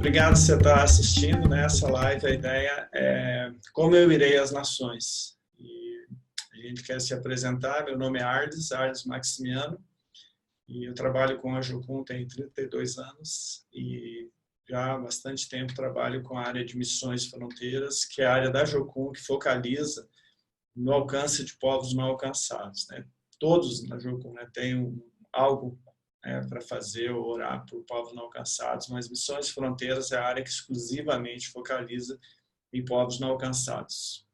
Obrigado por você estar assistindo nessa live. A ideia é como eu irei às nações. E a gente quer se apresentar. Meu nome é Ardes Maximiano, e eu trabalho com a Jocum tem 32 anos e já há bastante tempo trabalho com a área de missões e fronteiras, que é a área da Jocum que focaliza no alcance de povos não alcançados, né? Todos na Jocum, né, têm algo para fazer ou orar por povos não alcançados, mas Missões e Fronteiras é a área que exclusivamente focaliza em povos não alcançados.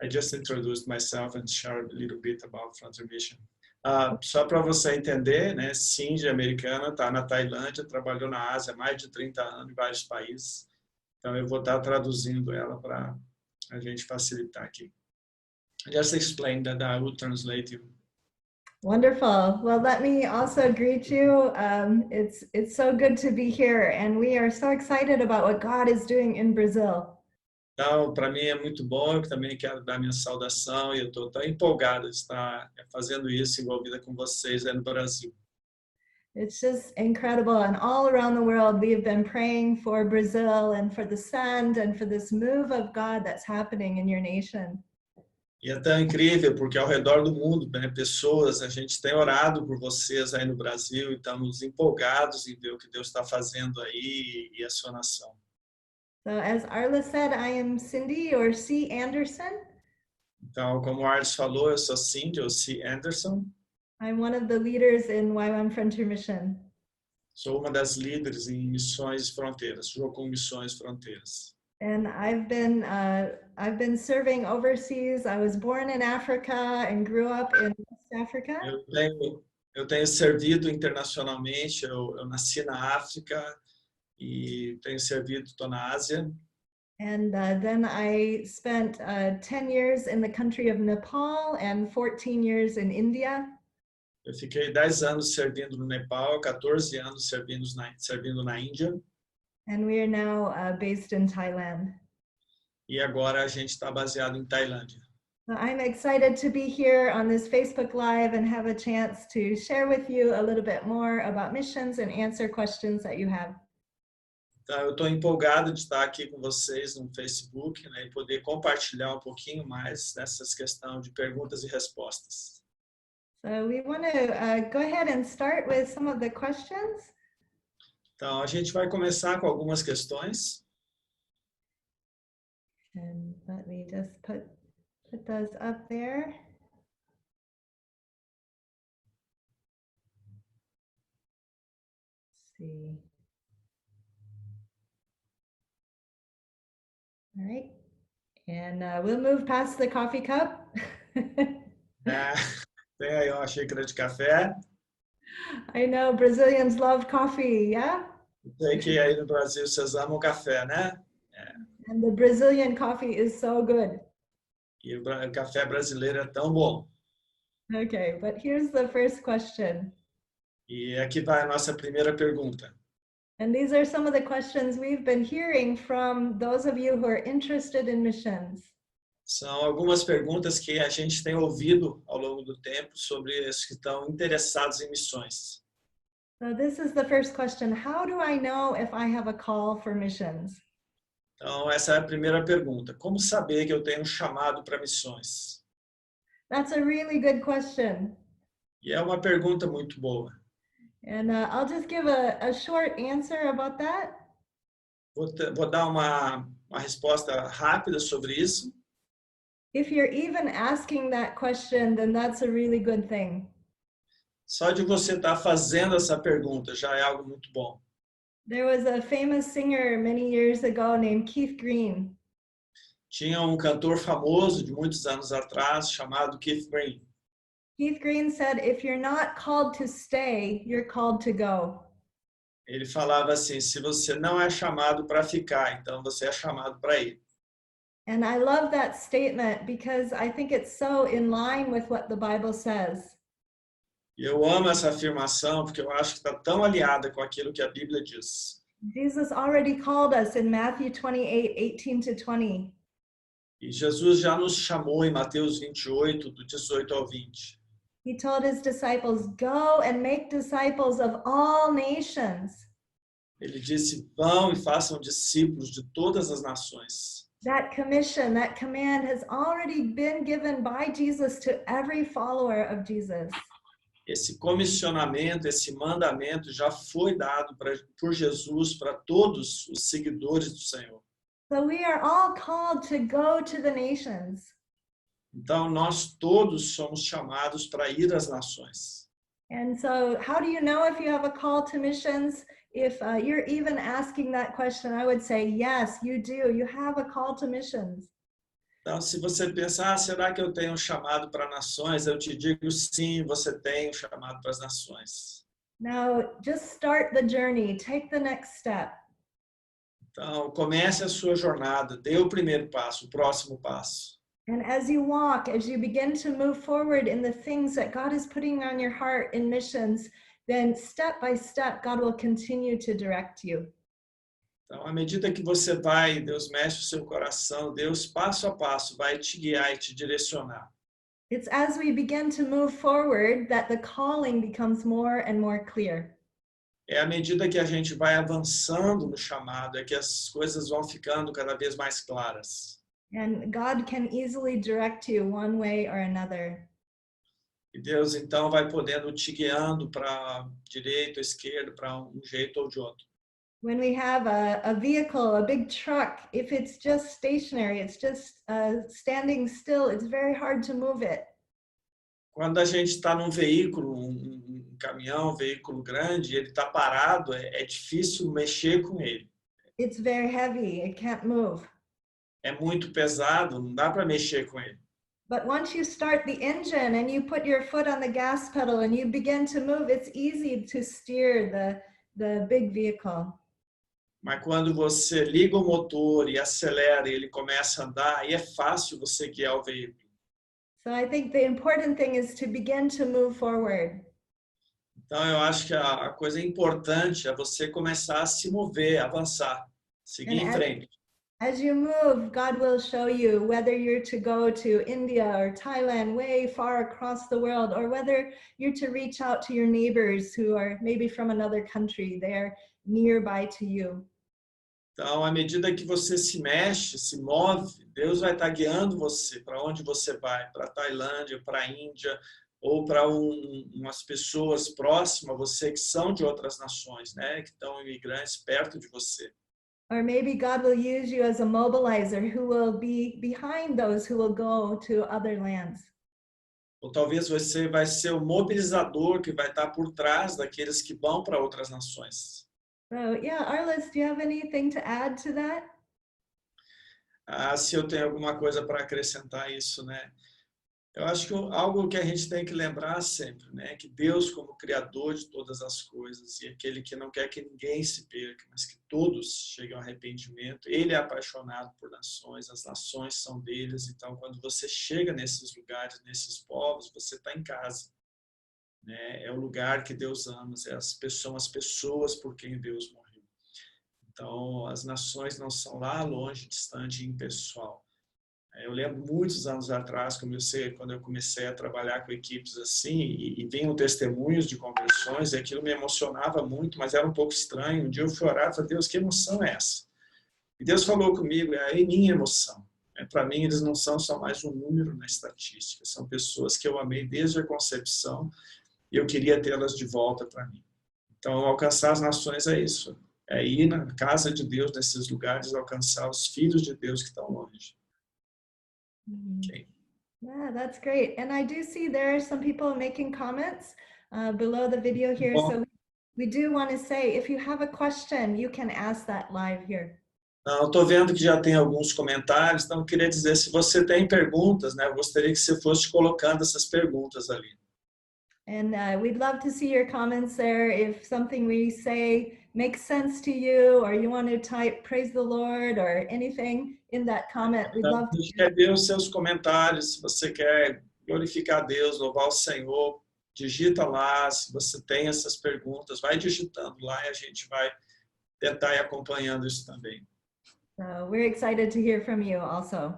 I just introduced myself and shared a little bit about Frontier Mission. Só para você entender, né, Cindy, americana, está na Tailândia, trabalhou na Ásia há mais de 30 anos em vários países. Então eu vou estar traduzindo ela para a gente facilitar aqui. Just explain that I will translate you. Wonderful. Well, let me also greet you. It's so good to be here, and we are so excited about what God is doing in Brazil. Então, para mim é muito bom, eu também quero dar minha saudação e eu estou tão empolgado de estar fazendo isso envolvida com vocês aí no Brasil. It's just incredible, and all around the world we've been praying for Brazil and for the send and for this move of God that's happening in your nation. E é tão incrível porque ao redor do mundo, né, pessoas, a gente tem orado por vocês aí no Brasil e estamos empolgados em ver o que Deus está fazendo aí e a sua nação. So as Arla said, I am Cindy or C. Anderson. Então, como o Arles falou, eu sou Cindy, ou C. Anderson. I'm one of the leaders in YWAM Frontier Mission. Sou uma das líderes em Missões e Fronteiras, Jocum Missões e Fronteiras. And I've been serving overseas. I was born in Africa and grew up in West Africa. Eu tenho servido internacionalmente. Eu nasci na África e tenho servido, estou na Ásia. And then I spent 10 years in the country of Nepal and 14 years in India. Eu fiquei 10 anos servindo no Nepal, 14 anos servindo na Índia. And we are now based in Thailand. E agora a gente está baseado em Tailândia. So I'm excited to be here on this Facebook Live and have a chance to share with you a little bit more about missions and answer questions that you have. Então, eu estou empolgado de estar aqui com vocês no Facebook, né, e poder compartilhar um pouquinho mais dessas questões de perguntas e respostas. So we want to go ahead and start with some of the questions. Então, a gente vai começar com algumas questões. And let me just put those up there. Let's see. All right. And we'll move past the coffee cup. Tem aí uma xícara de café. I know Brazilians love coffee, yeah? Sei que aí no Brasil vocês amam café, né? And the Brazilian coffee is so good. E o café brasileiro é tão bom. Okay, but here's the first question. E aqui vai a nossa primeira pergunta. And these are some of the questions we've been hearing from those of you who are interested in missions. São algumas perguntas que a gente tem ouvido ao longo do tempo sobre os que estão interessados em missões. So this is the first question. How do I know if I have a call for missions? Então, essa é a primeira pergunta. Como saber que eu tenho um chamado para missões? That's a really good question. E é uma pergunta muito boa. And I'll just give a short answer about that. Vou dar uma resposta rápida sobre isso. If you're even asking that question, then that's a really good thing. Só de você estar fazendo essa pergunta já é algo muito bom. There was a famous singer many years ago named Keith Green. Tinha um cantor famoso de muitos anos atrás chamado Keith Green. Keith Green said, if you're not called to stay, you're called to go. Ele falava assim, se você não é chamado para ficar, então você é chamado para ir. And I love that statement because I think it's so in line with what the Bible says. E eu amo essa afirmação porque eu acho que está tão aliada com aquilo que a Bíblia diz. Jesus already called us in Matthew 28:18 to 20. E Jesus já nos chamou em Mateus 28, do 18 ao 20. He told his disciples, go and make disciples of all nations. Ele disse: vão e façam discípulos de todas as nações. That commission, that command has already been given by Jesus to every follower of Jesus. Esse comissionamento, esse mandamento já foi dado por Jesus para todos os seguidores do Senhor. So we are all called to go to the nations. Então, nós todos somos chamados para ir às nações. And so how do you know if you have a call to missions? If you're even asking that question, I would say, yes, you do. You have a call to missions. Então, se você pensar, será que eu tenho um chamado para nações? Eu te digo, sim, você tem um chamado para as nações. Now, just start the journey. Take the next step. Então, comece a sua jornada, dê o primeiro passo, o próximo passo. And as you walk, as you begin to move forward in the things that God is putting on your heart in missions, then step by step, God will continue to direct you. Então, à medida que você vai, Deus mexe o seu coração, Deus passo a passo vai te guiar e te direcionar. It's as we begin to move forward that the calling becomes more and more clear. É à medida que a gente vai avançando no chamado, é que as coisas vão ficando cada vez mais claras. And God can easily direct you one way or another. E Deus, então, vai podendo te guiando para direita, esquerda, para um jeito ou de outro. When we have a vehicle, a big truck, if it's just stationary, it's just standing still, it's very hard to move it. Quando a gente está num veículo, um caminhão, um veículo grande, ele está parado, é difícil mexer com ele. It's very heavy, it can't move. É muito pesado, não dá para mexer com ele. But once you start the engine and you put your foot on the gas pedal and you begin to move, it's easy to steer the big vehicle. Mas quando você liga o motor e acelera e ele começa a andar, aí é fácil você guiar o veículo. So I think the important thing is to begin to move forward. Então eu acho que a coisa importante é você começar a se mover, avançar, seguir em frente. As you move, God will show you whether you're to go to India or Thailand, way far across the world, or whether you're to reach out to your neighbors who are maybe from another country, they're nearby to you. Então, à medida que você se mexe, se move, Deus vai estar guiando você para onde você vai, para a Tailândia, para a Índia, ou para umas pessoas próximas a você que são de outras nações, né, que estão imigrantes perto de você. Or maybe God will use you as a mobilizer who will be behind those who will go to other lands. Ou talvez você vai ser o mobilizador que vai estar por trás daqueles que vão para outras nações. So yeah, Arliss, do you have anything to add to that? Se eu tenho alguma coisa para acrescentar isso, né? Eu acho que algo que a gente tem que lembrar sempre, né, que Deus, como Criador de todas as coisas e aquele que não quer que ninguém se perca, mas que todos cheguem ao arrependimento, Ele é apaixonado por nações, as nações são deles. Então, quando você chega nesses lugares, nesses povos, você está em casa, né? É o lugar que Deus ama, são as pessoas por quem Deus morreu. Então, as nações não são lá longe, distante, impessoal. Eu lembro muitos anos atrás, quando eu comecei a trabalhar com equipes assim, e vinham testemunhos de conversões, e aquilo me emocionava muito, mas era um pouco estranho. Um dia eu fui orar e falei: Deus, que emoção é essa? E Deus falou comigo: é a minha emoção. Para mim, eles não são só mais um número na estatística, são pessoas que eu amei desde a concepção e eu queria tê-las de volta para mim. Então, alcançar as nações é isso, é ir na casa de Deus, nesses lugares, alcançar os filhos de Deus que estão longe. Okay. Yeah, that's great. And I do see there are some people making comments below the video here. So we do want to say, if you have a question, you can ask that live here. Não, estou vendo que já tem alguns comentários, então eu queria dizer, se você tem perguntas, né, eu gostaria que você fosse colocando essas perguntas ali. And we'd love to see your comments there. If something we say makes sense to you, or you want to type praise the Lord or anything in that comment, we'd love to. A gente quer ver os seus comentários. Se você quer glorificar Deus, louvar o Senhor, digita lá. Se você tem essas perguntas, vai digitando lá e a gente vai tentar ir acompanhando isso também. So we're excited to hear from you also.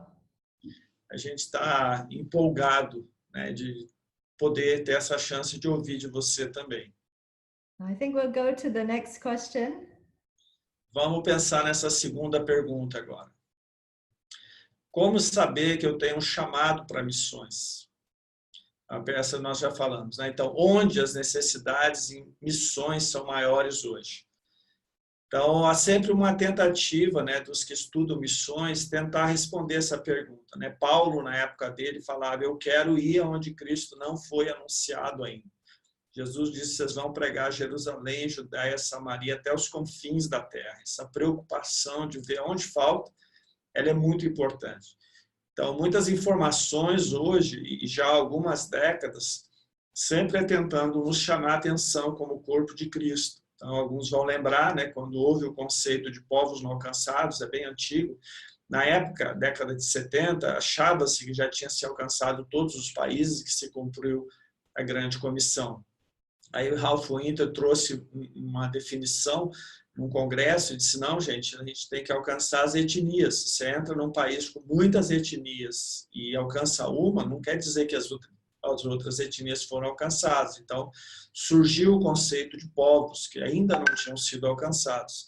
A gente está empolgado, né, de poder ter essa chance de ouvir de você também. I think we'll go to the next question. Vamos pensar nessa segunda pergunta agora. Como saber que eu tenho um chamado para missões? A peça nós já falamos, né? Então, onde as necessidades em missões são maiores hoje? Então, há sempre uma tentativa, né, dos que estudam missões tentar responder essa pergunta, né? Paulo, na época dele, falava: eu quero ir aonde Cristo não foi anunciado ainda. Jesus disse: vocês vão pregar Jerusalém, Judéia, Samaria, até os confins da terra. Essa preocupação de ver onde falta, ela é muito importante. Então, muitas informações hoje, e já há algumas décadas, sempre é tentando nos chamar a atenção como corpo de Cristo. Então, alguns vão lembrar, né, quando houve o conceito de povos não alcançados, é bem antigo. Na época, década de 70, achava-se que já tinha se alcançado todos os países, que se cumpriu a grande comissão. Aí o Ralph Winter trouxe uma definição num congresso e disse: não, gente, a gente tem que alcançar as etnias. Você entra num país com muitas etnias e alcança uma, não quer dizer que as outras etnias foram alcançadas. Então, surgiu o conceito de povos que ainda não tinham sido alcançados.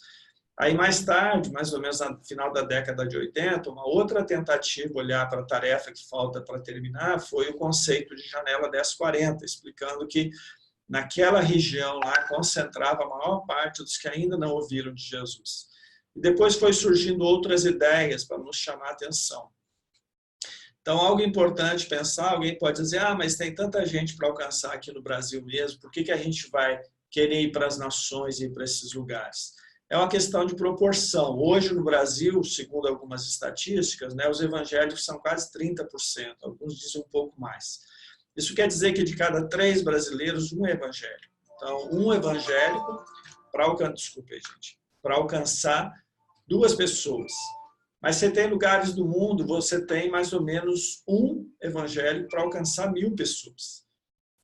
Aí, mais tarde, mais ou menos no final da década de 80, uma outra tentativa de olhar para a tarefa que falta para terminar foi o conceito de janela 1040, explicando que naquela região lá concentrava a maior parte dos que ainda não ouviram de Jesus. E depois foi surgindo outras ideias para nos chamar a atenção. Então, algo importante pensar, alguém pode dizer: ah, mas tem tanta gente para alcançar aqui no Brasil mesmo, por que a gente vai querer ir para as nações e ir para esses lugares? É uma questão de proporção. Hoje no Brasil, segundo algumas estatísticas, né, os evangélicos são quase 30%, alguns dizem um pouco mais. Isso quer dizer que de cada 3 brasileiros, um é evangélico. Então, um evangélico para alcançar 2 pessoas. Mas você tem lugares do mundo, você tem mais ou menos um evangélico para alcançar 1000 pessoas.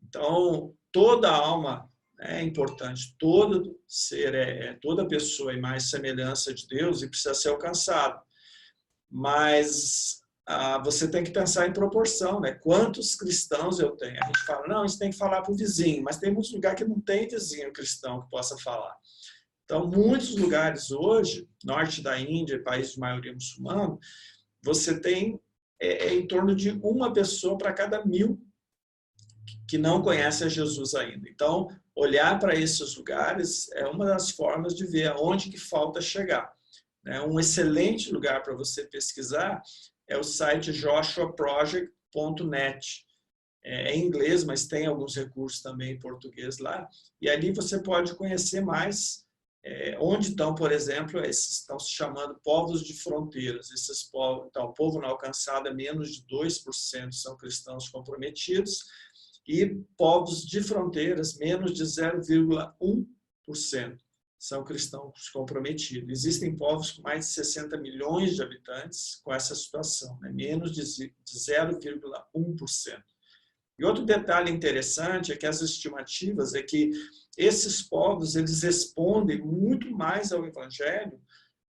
Então, toda alma é importante, todo ser, toda pessoa é mais semelhança de Deus e precisa ser alcançado. Mas você tem que pensar em proporção, né? Quantos cristãos eu tenho? A gente fala: não, a gente tem que falar para o vizinho, mas tem muitos lugares que não tem vizinho cristão que possa falar. Então, muitos lugares hoje, norte da Índia, país de maioria muçulmana, você tem em torno de uma pessoa para cada 1000 que não conhece a Jesus ainda. Então, olhar para esses lugares é uma das formas de ver aonde que falta chegar. Um excelente lugar para você pesquisar é o site joshuaproject.net. É em inglês, mas tem alguns recursos também em português lá. E ali você pode conhecer mais onde estão, por exemplo, esses estão se chamando povos de fronteiras. Esses povos, então, o povo não alcançado é menos de 2% são cristãos comprometidos, e povos de fronteiras, menos de 0,1% são cristãos comprometidos. Existem povos com mais de 60 milhões de habitantes com essa situação, né? Menos de 0,1%. E outro detalhe interessante é que as estimativas é que esses povos eles respondem muito mais ao evangelho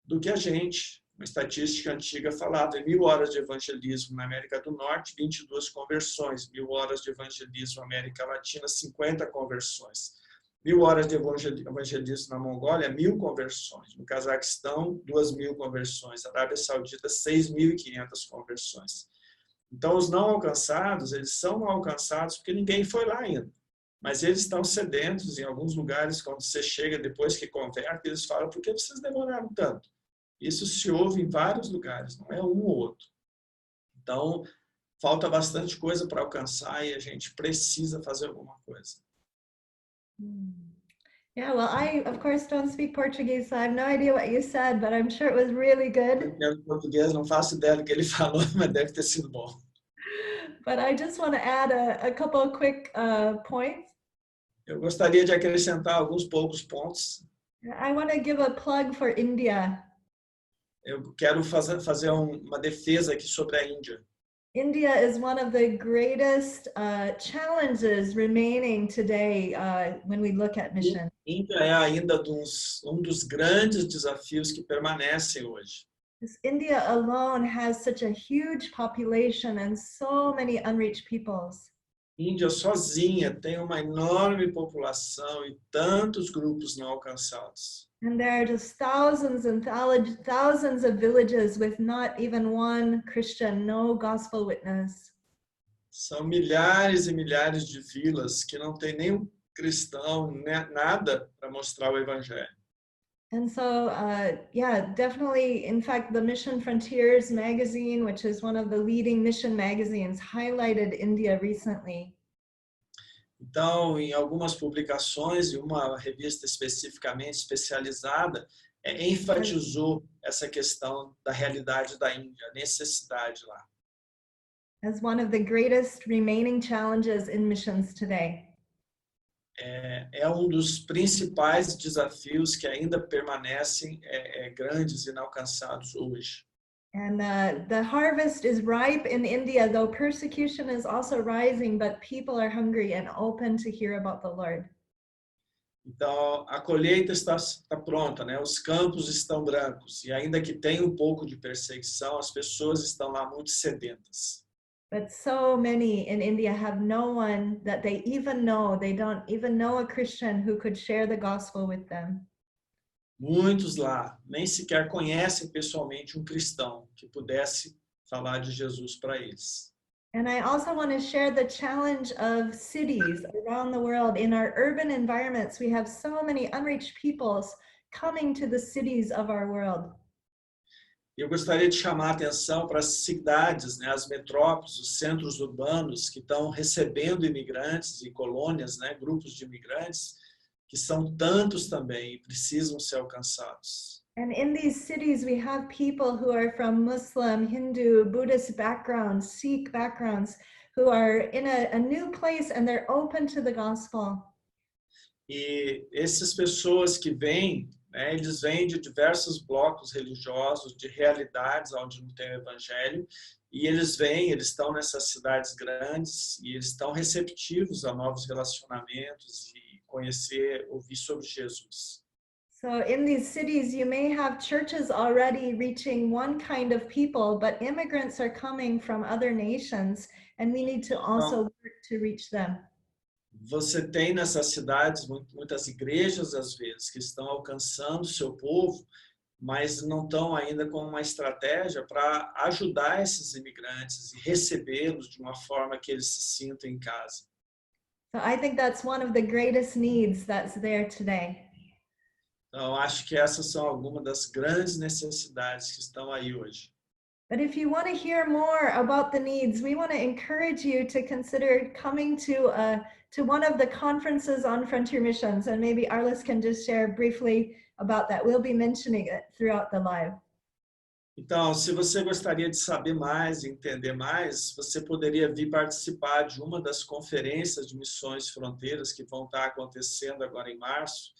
do que a gente. Uma estatística antiga falava: em 1000 horas de evangelismo na América do Norte, 22 conversões. 1000 horas de evangelismo na América Latina, 50 conversões. 1000 horas de evangelismo na Mongólia, 1000 conversões. No Cazaquistão, 2000 conversões. Na Arábia Saudita, 6.500 conversões. Então, os não alcançados, eles são não alcançados porque ninguém foi lá ainda. Mas eles estão sedentos em alguns lugares. Quando você chega depois que converte, eles falam: por que vocês demoraram tanto? Isso se ouve em vários lugares, não é um ou outro. Então, falta bastante coisa para alcançar e a gente precisa fazer alguma coisa. Yeah, well, I, of course, don't speak Portuguese, so I have no idea what you said, but I'm sure it was really good. Eu português não faço ideia do que ele falou, mas deve ter sido bom. But I just want to add a couple of quick points. Eu gostaria de acrescentar alguns poucos pontos. I want to give a plug for India. Eu quero fazer uma defesa aqui sobre a Índia. India is one of the greatest challenges remaining today when we look at mission. Índia é ainda um dos grandes desafios que permanecem hoje. India alone has such a huge population and so many unreached peoples. Índia sozinha tem uma enorme população e tantos grupos não alcançados. And there are just thousands and thousands of villages with not even one Christian, no gospel witness. São milhares e milhares de vilas que não tem nenhum cristão, nada para mostrar o evangelho. And so, yeah, definitely. In fact, the Mission Frontiers magazine, which is one of the leading mission magazines, highlighted India recently. Então, em algumas publicações, e uma revista especificamente especializada, enfatizou essa questão da realidade da Índia, a necessidade lá. As one of the greatest remaining challenges in missions today. É dos principais desafios que ainda permanecem grandes e inalcançados hoje. And the harvest is ripe in India, though persecution is also rising, but people are hungry and open to hear about the Lord. Então, a colheita está pronta, né? Os campos estão brancos, e ainda que tenha um pouco de perseguição, as pessoas estão lá muito sedentas. But so many in India have no one that they even know. They don't even know a Christian who could share the gospel with them. Muitos lá nem sequer conhecem pessoalmente um cristão que pudesse falar de Jesus para eles. And I also want to share the challenge of cities around the world. In our urban environments, we have so many unreached peoples coming to the cities of our world. Eu gostaria de chamar a atenção para as cidades, né, as metrópoles, os centros urbanos que estão recebendo imigrantes e colônias, né, grupos de imigrantes, que são tantos também e precisam ser alcançados. And in these cities, we have people who are from Muslim, Hindu, Buddhist backgrounds, Sikh backgrounds, who are in a new place and they're open to the gospel. E essas pessoas que vêm, né, eles vêm de diversos blocos religiosos, de realidades onde não tem o evangelho, e eles vêm, eles estão nessas cidades grandes e eles estão receptivos a novos relacionamentos e conhecer, ouvir sobre Jesus. So in these cities, you may have churches already reaching one kind of people, but immigrants are coming from other nations, and we need to also work to reach them. Você tem nessas cidades muitas igrejas, às vezes, que estão alcançando o seu povo, mas não estão ainda com uma estratégia para ajudar esses imigrantes e recebê-los de uma forma que eles se sintam em casa. So I think that's one of the greatest needs that's there today. Então, acho que essas são algumas das grandes necessidades que estão aí hoje. But if you want to hear more about the needs, we want to encourage you to consider coming to one of the conferences on frontier missions, and maybe Arliss can just share briefly about that. We'll be mentioning it throughout the live. Então, se você gostaria de saber mais, entender mais, você poderia vir participar de uma das conferências de missões fronteiras que vão estar acontecendo agora em março,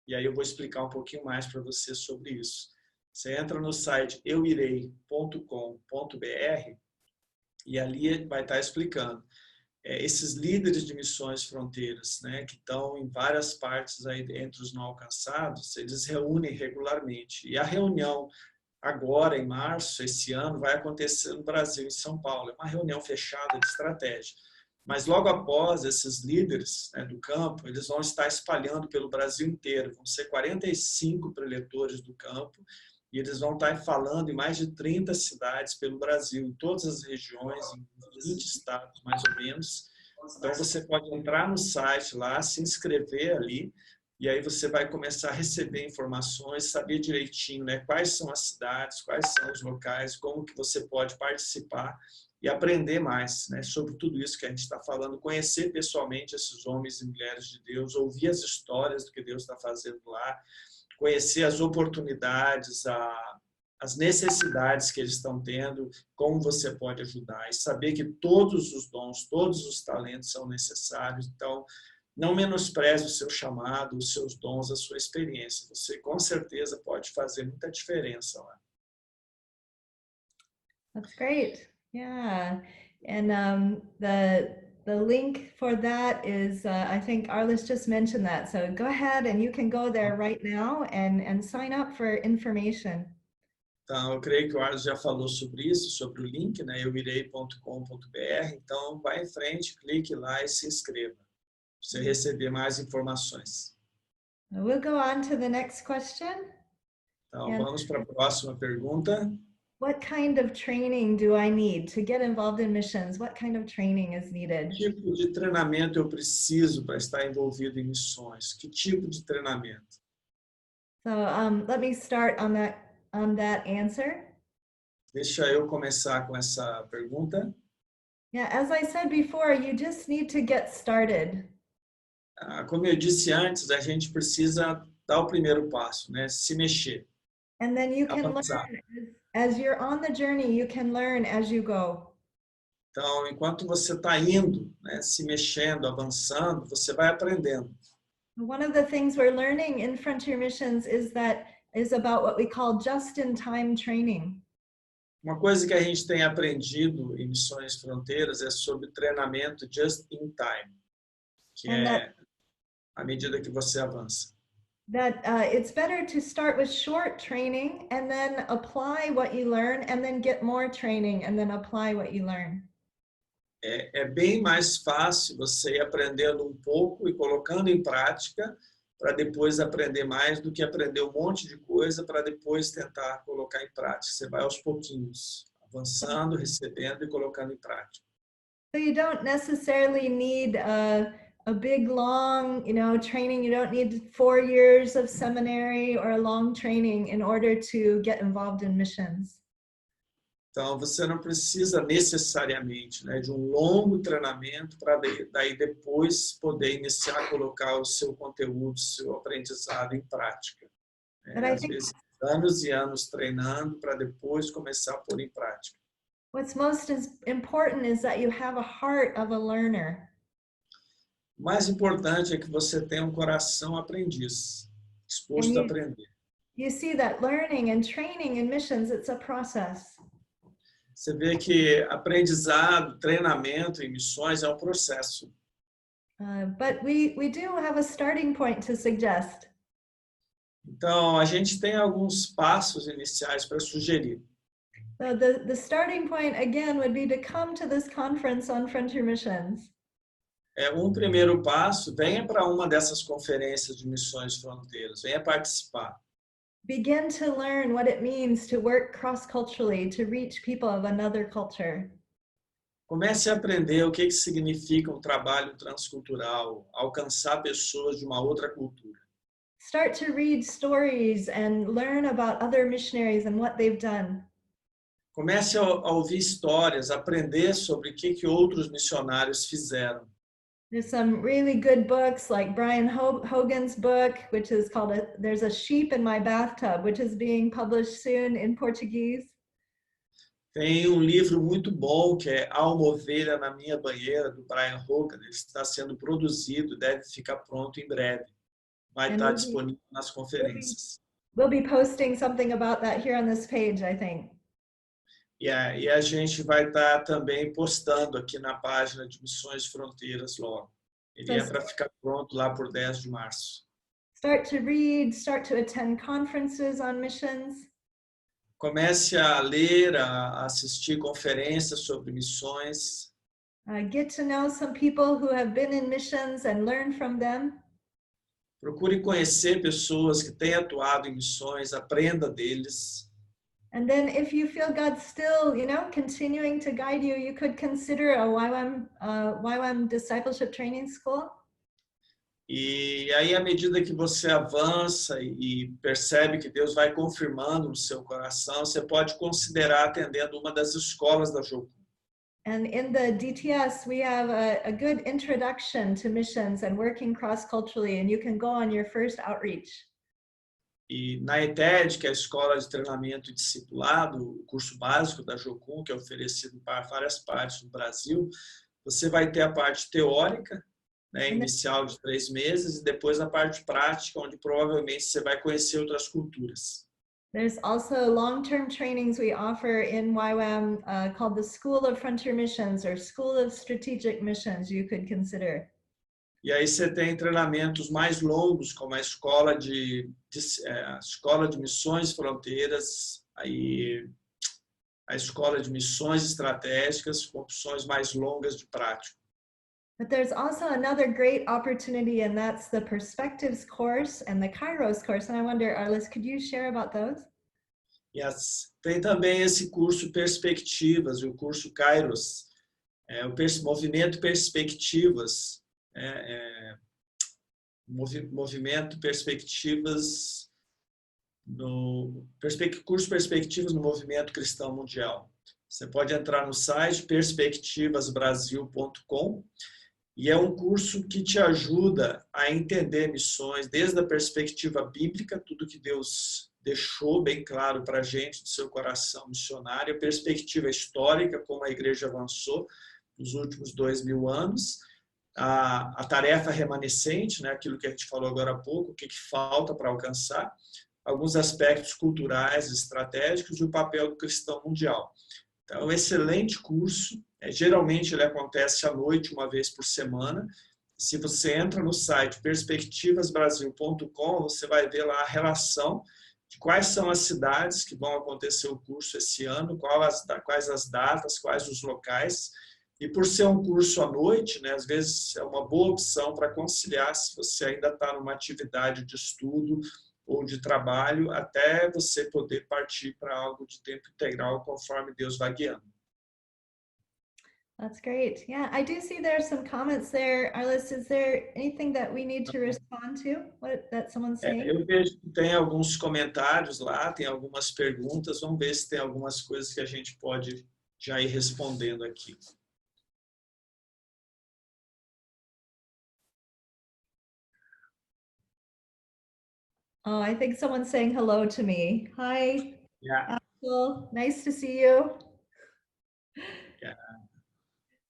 e aí eu vou explicar um pouquinho mais para você sobre isso. Você entra no site euirei.com.br e ali vai estar explicando. Esses líderes de missões fronteiras, né, que estão em várias partes aí entre os não alcançados, eles reúnem regularmente. E a reunião agora, em março, esse ano, vai acontecer no Brasil, em São Paulo. É uma reunião fechada de estratégia. Mas logo após, esses líderes, né, do campo, eles vão estar espalhando pelo Brasil inteiro. Vão ser 45 preletores do campo e eles vão estar falando em mais de 30 cidades pelo Brasil, em todas as regiões, em 20 estados, mais ou menos. Então, você pode entrar no site lá, se inscrever ali, e aí você vai começar a receber informações, saber direitinho, né, quais são as cidades, quais são os locais, como que você pode participar e aprender mais, né, sobre tudo isso que a gente está falando, conhecer pessoalmente esses homens e mulheres de Deus, ouvir as histórias do que Deus está fazendo lá, conhecer as oportunidades, as necessidades que eles estão tendo, como você pode ajudar, e saber que todos os dons, todos os talentos são necessários. Então, não menospreze o seu chamado, os seus dons, a sua experiência. Você, com certeza, pode fazer muita diferença lá. That's great. Yeah. And the link for that is, I think Arliss just mentioned that. So go ahead and you can go there right now and sign up for information. Então, eu creio que o Arliss já falou sobre isso, sobre o link, né, euirei.com.br. Então, vai em frente, clique lá e se inscreva, para você receber mais informações. We'll go on to the next question. Então, And vamos para a próxima pergunta. what kind of training do I need to get involved in missions? What kind of training is needed? Que tipo de treinamento eu preciso para estar envolvido em missões? Que tipo de treinamento? So let me start on that answer. Deixa eu começar com essa pergunta. Yeah, as I said before, you just need to get started. Como eu disse antes, a gente precisa dar o primeiro passo, né? Se mexer, And then you can avançar. learn as you're on the journey, you can learn as you go. Então, enquanto você está indo, né, se mexendo, avançando, você vai aprendendo. One of the things we're learning in Frontier Missions is about what we call just-in-time training. Uma coisa que a gente tem aprendido em Missões Fronteiras é sobre treinamento just in time, que é à medida que você avança. That it's better to start with short training and then apply what you learn and then get more training and then apply what you learn. É bem mais fácil você ir aprendendo um pouco e colocando em prática para depois aprender mais do que aprender um monte de coisa para depois tentar colocar em prática. Você vai aos pouquinhos, avançando, recebendo e colocando em prática. So you don't necessarily need a big, long, training. You don't need 4 years of seminary or a long training in order to get involved in missions. Então, você não precisa necessariamente, né, de um longo treinamento para daí depois poder iniciar a colocar o seu conteúdo, o seu aprendizado em prática. Às vezes, anos e anos treinando para depois começar a pôr em prática. What's most important is that you have a heart of a learner. O mais importante é que você tenha um coração aprendiz, disposto a aprender. You see that learning and training in missions, it's a process. Você vê que aprendizado, treinamento em missões é um processo. But we do have a starting point to suggest. Então, a gente tem alguns passos iniciais para sugerir. So the starting point again would be to come to this conference on Frontier Missions. Um primeiro passo, venha para uma dessas conferências de Missões Fronteiras, venha participar. Begin to learn what it means to work cross-culturally, to reach people of another culture. Comece a aprender o que significa um trabalho transcultural, alcançar pessoas de uma outra cultura. Start to read stories and learn about other missionaries and what they've done. Comece a ouvir histórias, aprender sobre o que outros missionários fizeram. There's some really good books like Brian Hogan's book, which is called There's a Sheep in My Bathtub, which is being published soon in Portuguese. Tem livro muito bom que é Há uma Ovelha na Minha Banheira, do Brian Hogan. Ele está sendo produzido, deve ficar pronto em breve. Vai estar disponível nas conferências. We'll be posting something about that here on this page, I think. E a gente vai estar também postando aqui na página de Missões Fronteiras logo. Ele é para ficar pronto lá por 10 de março. Start to read, start to attend conferences on missions. Comece a ler, a assistir conferências sobre missões. Get to know some people who have been in missions and learn from them. Procure conhecer pessoas que têm atuado em missões, aprenda deles. And then if you feel God still, continuing to guide you, you could consider a YWAM Discipleship Training School. E aí, à medida que você avança e percebe que Deus vai confirmando no seu coração, você pode considerar atendendo uma das escolas da Jocum. And in the DTS, we have a good introduction to missions and working cross-culturally, and you can go on your first outreach. E na ETED, que é a Escola de Treinamento e Discipulado, o curso básico da Jocum, que é oferecido para várias partes do Brasil, você vai ter a parte teórica, né, inicial de 3 meses, e depois a parte prática, onde provavelmente você vai conhecer outras culturas. There's also long-term trainings we offer in YWAM called the School of Frontier Missions or School of Strategic Missions you could consider. E aí você tem treinamentos mais longos, como a Escola de Missões Fronteiras, aí a Escola de Missões Estratégicas, com opções mais longas de prática. But there's also another great opportunity, and that's the Perspectives course and the Kairos course. And I wonder, Arliss, could you share about those? Yes. Tem também esse curso Perspectivas, o curso Kairos, o movimento Perspectivas, movimento Perspectivas curso Perspectivas no Movimento Cristão Mundial. Você pode entrar no site perspectivasbrasil.com e é um curso que te ajuda a entender missões desde a perspectiva bíblica, tudo que Deus deixou bem claro para a gente do seu coração missionário, a perspectiva histórica, como a igreja avançou nos últimos 2000 anos, a tarefa remanescente, né, aquilo que a gente falou agora há pouco, o que falta para alcançar, alguns aspectos culturais, estratégicos e o papel do cristão mundial. Então, é um excelente curso. Geralmente ele acontece à noite, uma vez por semana. Se você entra no site perspectivasbrasil.com, você vai ver lá a relação de quais são as cidades que vão acontecer o curso esse ano, quais as datas, quais os locais. E por ser um curso à noite, né, às vezes é uma boa opção para conciliar se você ainda está numa atividade de estudo ou de trabalho, até você poder partir para algo de tempo integral conforme Deus vai guiando. That's great. Yeah, I do see there are some comments there. Arliss, is there anything that we need to respond to? That someone's saying? Eu vejo que tem alguns comentários lá, tem algumas perguntas. Vamos ver se tem algumas coisas que a gente pode já ir respondendo aqui. Oh, I think someone's saying hello to me. Hi, Yeah. Axel. Nice to see you. Yeah.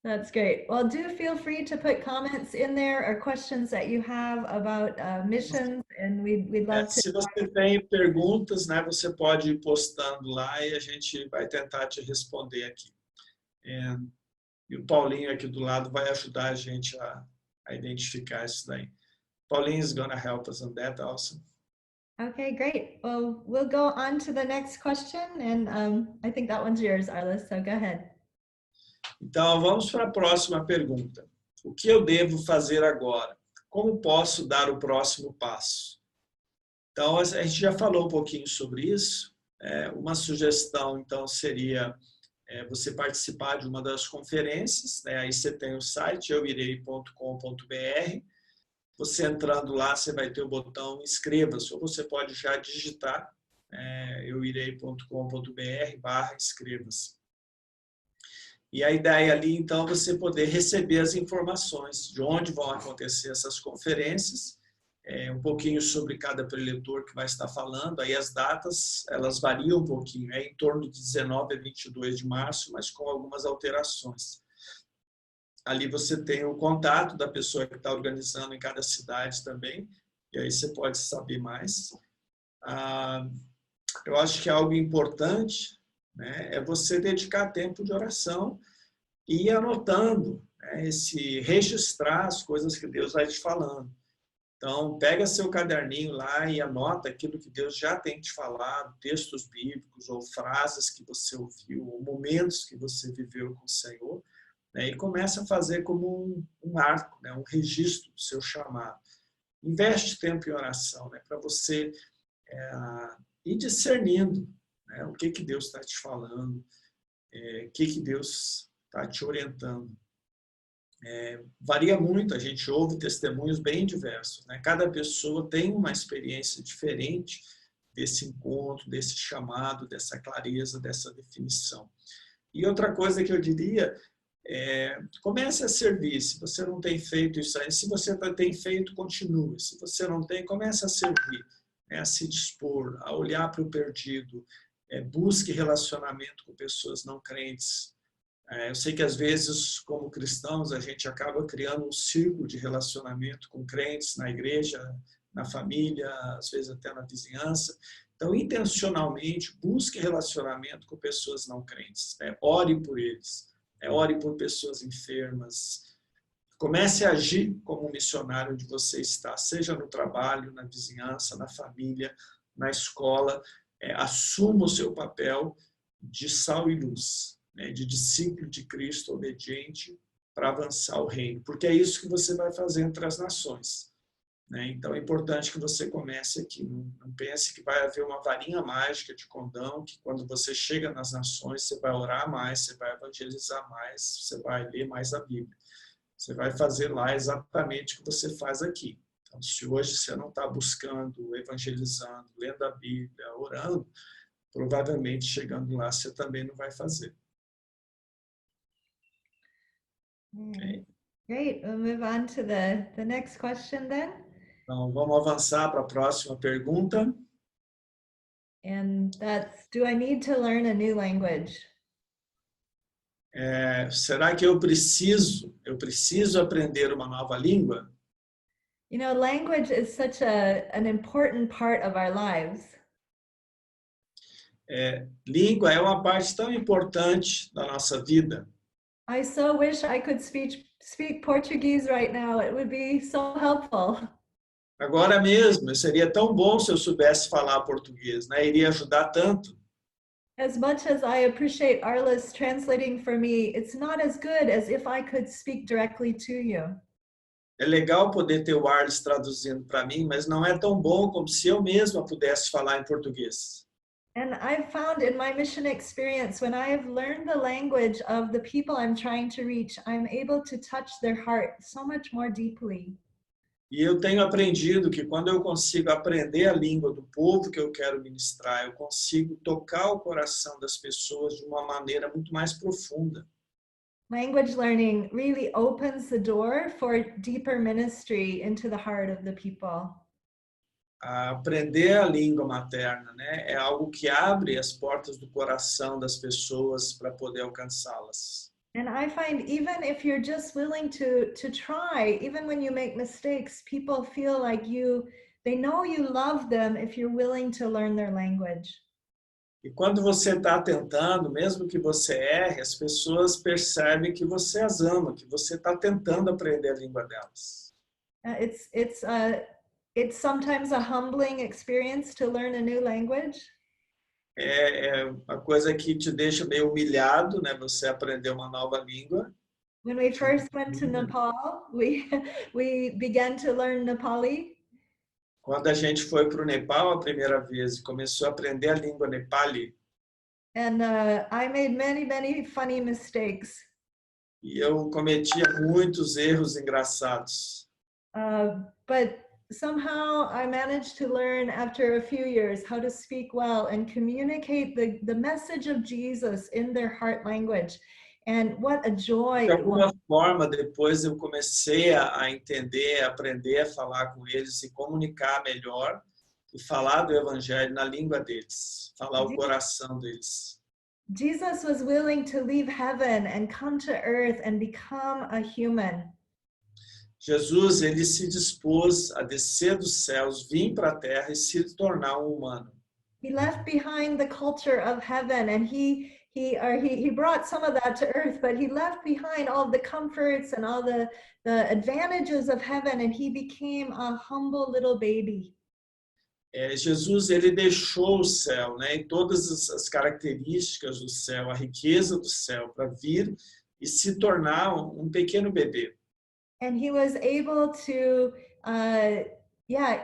That's great. Well, do feel free to put comments in there or questions that you have about missions, and we'd love to. Se você tem perguntas, né, você pode ir postando lá e a gente vai tentar te responder aqui. E o Paulinho aqui do lado vai ajudar a gente a identificar isso daí. Paulinho is going to help us on that also. Okay, great. Well, we'll go on to the next question, and I think that one's yours, Arliss, so go ahead. Então, vamos para a próxima pergunta. O que eu devo fazer agora? Como posso dar o próximo passo? Então, a gente já falou um pouquinho sobre isso. Uma sugestão, então, seria você participar de uma das conferências. Né? Aí você tem o site euirei.com.br. Você entrando lá, você vai ter o botão inscreva-se, ou você pode já digitar euirei.com.br/inscreva-se. E a ideia ali, então, é você poder receber as informações de onde vão acontecer essas conferências, um pouquinho sobre cada preletor que vai estar falando. Aí as datas, elas variam um pouquinho, em torno de 19 a 22 de março, mas com algumas alterações. Ali você tem o contato da pessoa que está organizando em cada cidade também, e aí você pode saber mais. Eu acho que algo importante, né, é você dedicar tempo de oração e ir anotando, né, registrar as coisas que Deus vai te falando. Então, pega seu caderninho lá e anota aquilo que Deus já tem te falado, textos bíblicos ou frases que você ouviu, ou momentos que você viveu com o Senhor, né, e começa a fazer como um arco, né, um registro do seu chamado. Investe tempo em oração, né, para você ir discernindo, né, o que Deus está te falando, o que Deus está te orientando. Varia muito, a gente ouve testemunhos bem diversos, né? Cada pessoa tem uma experiência diferente desse encontro, desse chamado, dessa clareza, dessa definição. E outra coisa que eu diria comece a servir. Se você não tem feito isso aí, se você tem feito, continue. Se você não tem, comece a servir, né? A se dispor, a olhar para o perdido, busque relacionamento com pessoas não crentes. Eu sei que às vezes, como cristãos, a gente acaba criando um círculo de relacionamento com crentes na igreja, na família, às vezes até na vizinhança. Então, intencionalmente, busque relacionamento com pessoas não crentes. Ore por eles. Ore por pessoas enfermas. Comece a agir como um missionário onde você está, seja no trabalho, na vizinhança, na família, na escola. Assuma o seu papel de sal e luz, de discípulo de Cristo obediente para avançar o reino, porque é isso que você vai fazer entre as nações, né? Então é importante que você comece aqui. Não pense que vai haver uma varinha mágica de condão, que quando você chega nas nações você vai orar mais, você vai evangelizar mais, você vai ler mais a Bíblia. Você vai fazer lá exatamente o que você faz aqui. Então, se hoje você não está buscando, evangelizando, lendo a Bíblia, orando, provavelmente chegando lá você também não vai fazer. Okay? Great. We'll move on to the next question then. Então, vamos avançar para a próxima pergunta. And that's, do I need to learn a new language? Será que eu preciso aprender uma nova língua? You know, language is such an important part of our lives. Língua é uma parte tão importante da nossa vida. I so wish I could speak Portuguese right now. It would be so helpful. Agora mesmo, seria tão bom se eu soubesse falar português, né? Iria ajudar tanto. As much as I appreciate Arliss translating for me, it's not as good as if I could speak directly to you. É legal poder ter o Arliss traduzindo para mim, mas não é tão bom como se eu mesma pudesse falar em português. And I've found in my mission experience, when I have learned the language of the people I'm trying to reach, I'm able to touch their heart so much more deeply. E eu tenho aprendido que quando eu consigo aprender a língua do povo que eu quero ministrar, eu consigo tocar o coração das pessoas de uma maneira muito mais profunda. Language learning really opens the door for deeper ministry into the heart of the people. Aprender a língua materna, né, é algo que abre as portas do coração das pessoas para poder alcançá-las. And I find even if you're just willing to try, even when you make mistakes, people feel like they know you love them if you're willing to learn their language. E quando você está tentando, mesmo que você erre, as pessoas percebem que você as ama, que você está tentando aprender a língua delas. It's sometimes a humbling experience to learn a new language. É uma coisa que te deixa meio humilhado, né? Você aprender uma nova língua. When we first went to Nepal, we began to learn Nepali. Quando a gente foi para o Nepal a primeira vez e começou a aprender a língua Nepali. And I made many funny mistakes. E eu cometia muitos erros engraçados. But somehow I managed to learn after a few years how to speak well and communicate the message of Jesus in their heart language. And what a joy. De alguma forma, depois eu comecei a entender, a aprender a falar com eles e comunicar melhor e falar do evangelho na língua deles, falar o coração deles. Jesus was willing to leave heaven and come to earth and become a human. Jesus, ele se dispôs a descer dos céus, vir para a terra e se tornar um humano. He left behind the culture of heaven and he brought some of that to earth, but he left behind all the comforts and all the advantages of heaven, and he became a humble little baby. Jesus, ele deixou o céu, né, e todas as características do céu, a riqueza do céu, para vir e se tornar um pequeno bebê. And he was able to,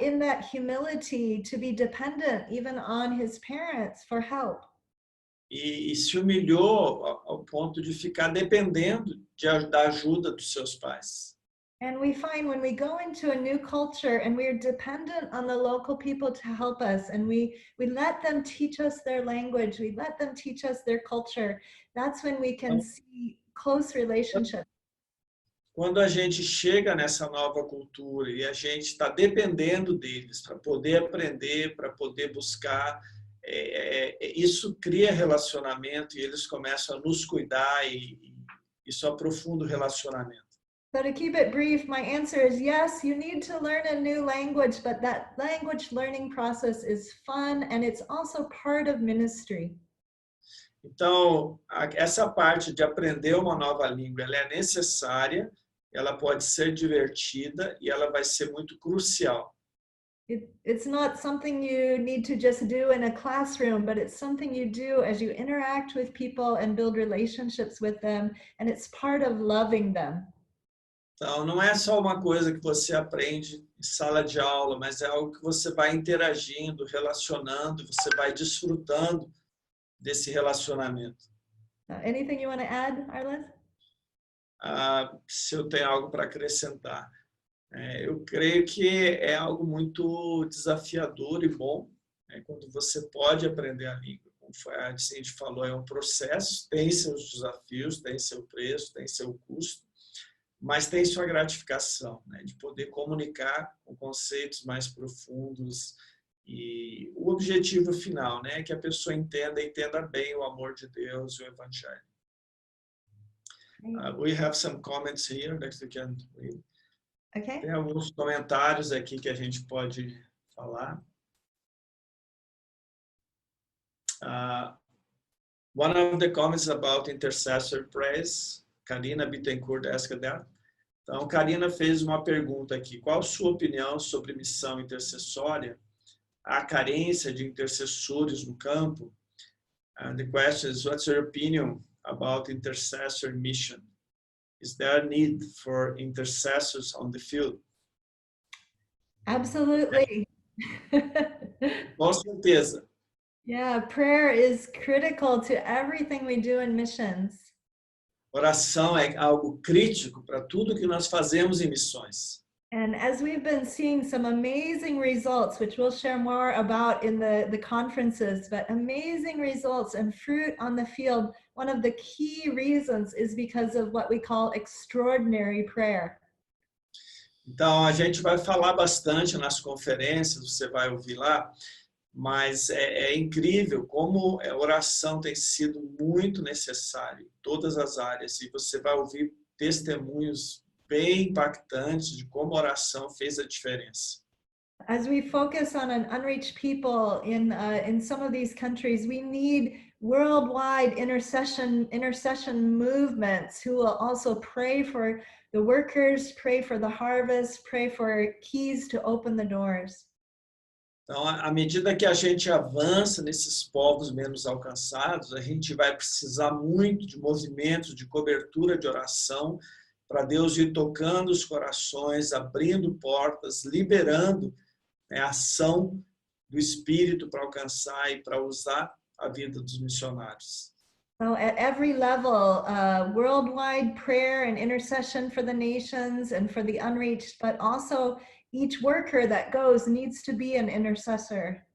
in that humility, to be dependent even on his parents for help. E se humilhou ao ponto de ficar dependendo da ajuda dos seus pais. And we find when we go into a new culture and we're dependent on the local people to help us, and we let them teach us their language, we let them teach us their culture, that's when we can see close relationships. Quando a gente chega nessa nova cultura e a gente está dependendo deles para poder aprender, para poder buscar, isso cria relacionamento e eles começam a nos cuidar e isso aprofunda o relacionamento. So to keep it brief, my answer is yes, you need to learn a new language, but that language learning process is fun and it's also part of ministry. Então, essa parte de aprender uma nova língua, ela é necessária, ela pode ser divertida e ela vai ser muito crucial. It's not something you need to just do in a classroom, but it's something you do as you interact with people and build relationships with them, and it's part of loving them. Então, não é só uma coisa que você aprende em sala de aula, mas é algo que você vai interagindo, relacionando, você vai desfrutando desse relacionamento. Anything you want to add, Arliss? Se eu tenho algo para acrescentar. Eu creio que é algo muito desafiador e bom, quando você pode aprender a língua. Como a Cindy falou, é um processo, tem seus desafios, tem seu preço, tem seu custo, mas tem sua gratificação, de poder comunicar com conceitos mais profundos e o objetivo final, é que a pessoa entenda bem o amor de Deus e o Evangelho. We have some comments here that we can read. Okay. Tem alguns comentários aqui que a gente pode falar. One of the comments about intercessor prayers, Karina Bittencourt asked that. Então, Karina fez uma pergunta aqui. Qual a sua opinião sobre missão intercessória? Há carência de intercessores no campo? And the question is, what's your opinion about intercessor mission? Is there a need for intercessors on the field? Absolutely. Com certeza. Yeah, prayer is critical to everything we do in missions. Oração é algo crítico para tudo que nós fazemos em missões. And as we've been seeing some amazing results, which we'll share more about in the conferences, but amazing results and fruit on the field, one of the key reasons is because of what we call extraordinary prayer. Então, a gente vai falar bastante nas conferências, você vai ouvir lá, mas é incrível como a oração tem sido muito necessária em todas as áreas, e você vai ouvir testemunhos bem impactantes de como a oração fez a diferença. As we focus on an unreached people in some of these countries, we need worldwide intercession movements who will also pray for the workers, pray for the harvest, pray for keys to open the doors. Então, à medida que a gente avança nesses povos menos alcançados, a gente vai precisar muito de movimentos de cobertura de oração para Deus ir tocando os corações, abrindo portas, liberando a ação do Espírito para alcançar e para usar a vida dos missionários. So at every level, worldwide prayer and intercession for the nations and for the unreached, but also each worker that goes needs to be an intercessor.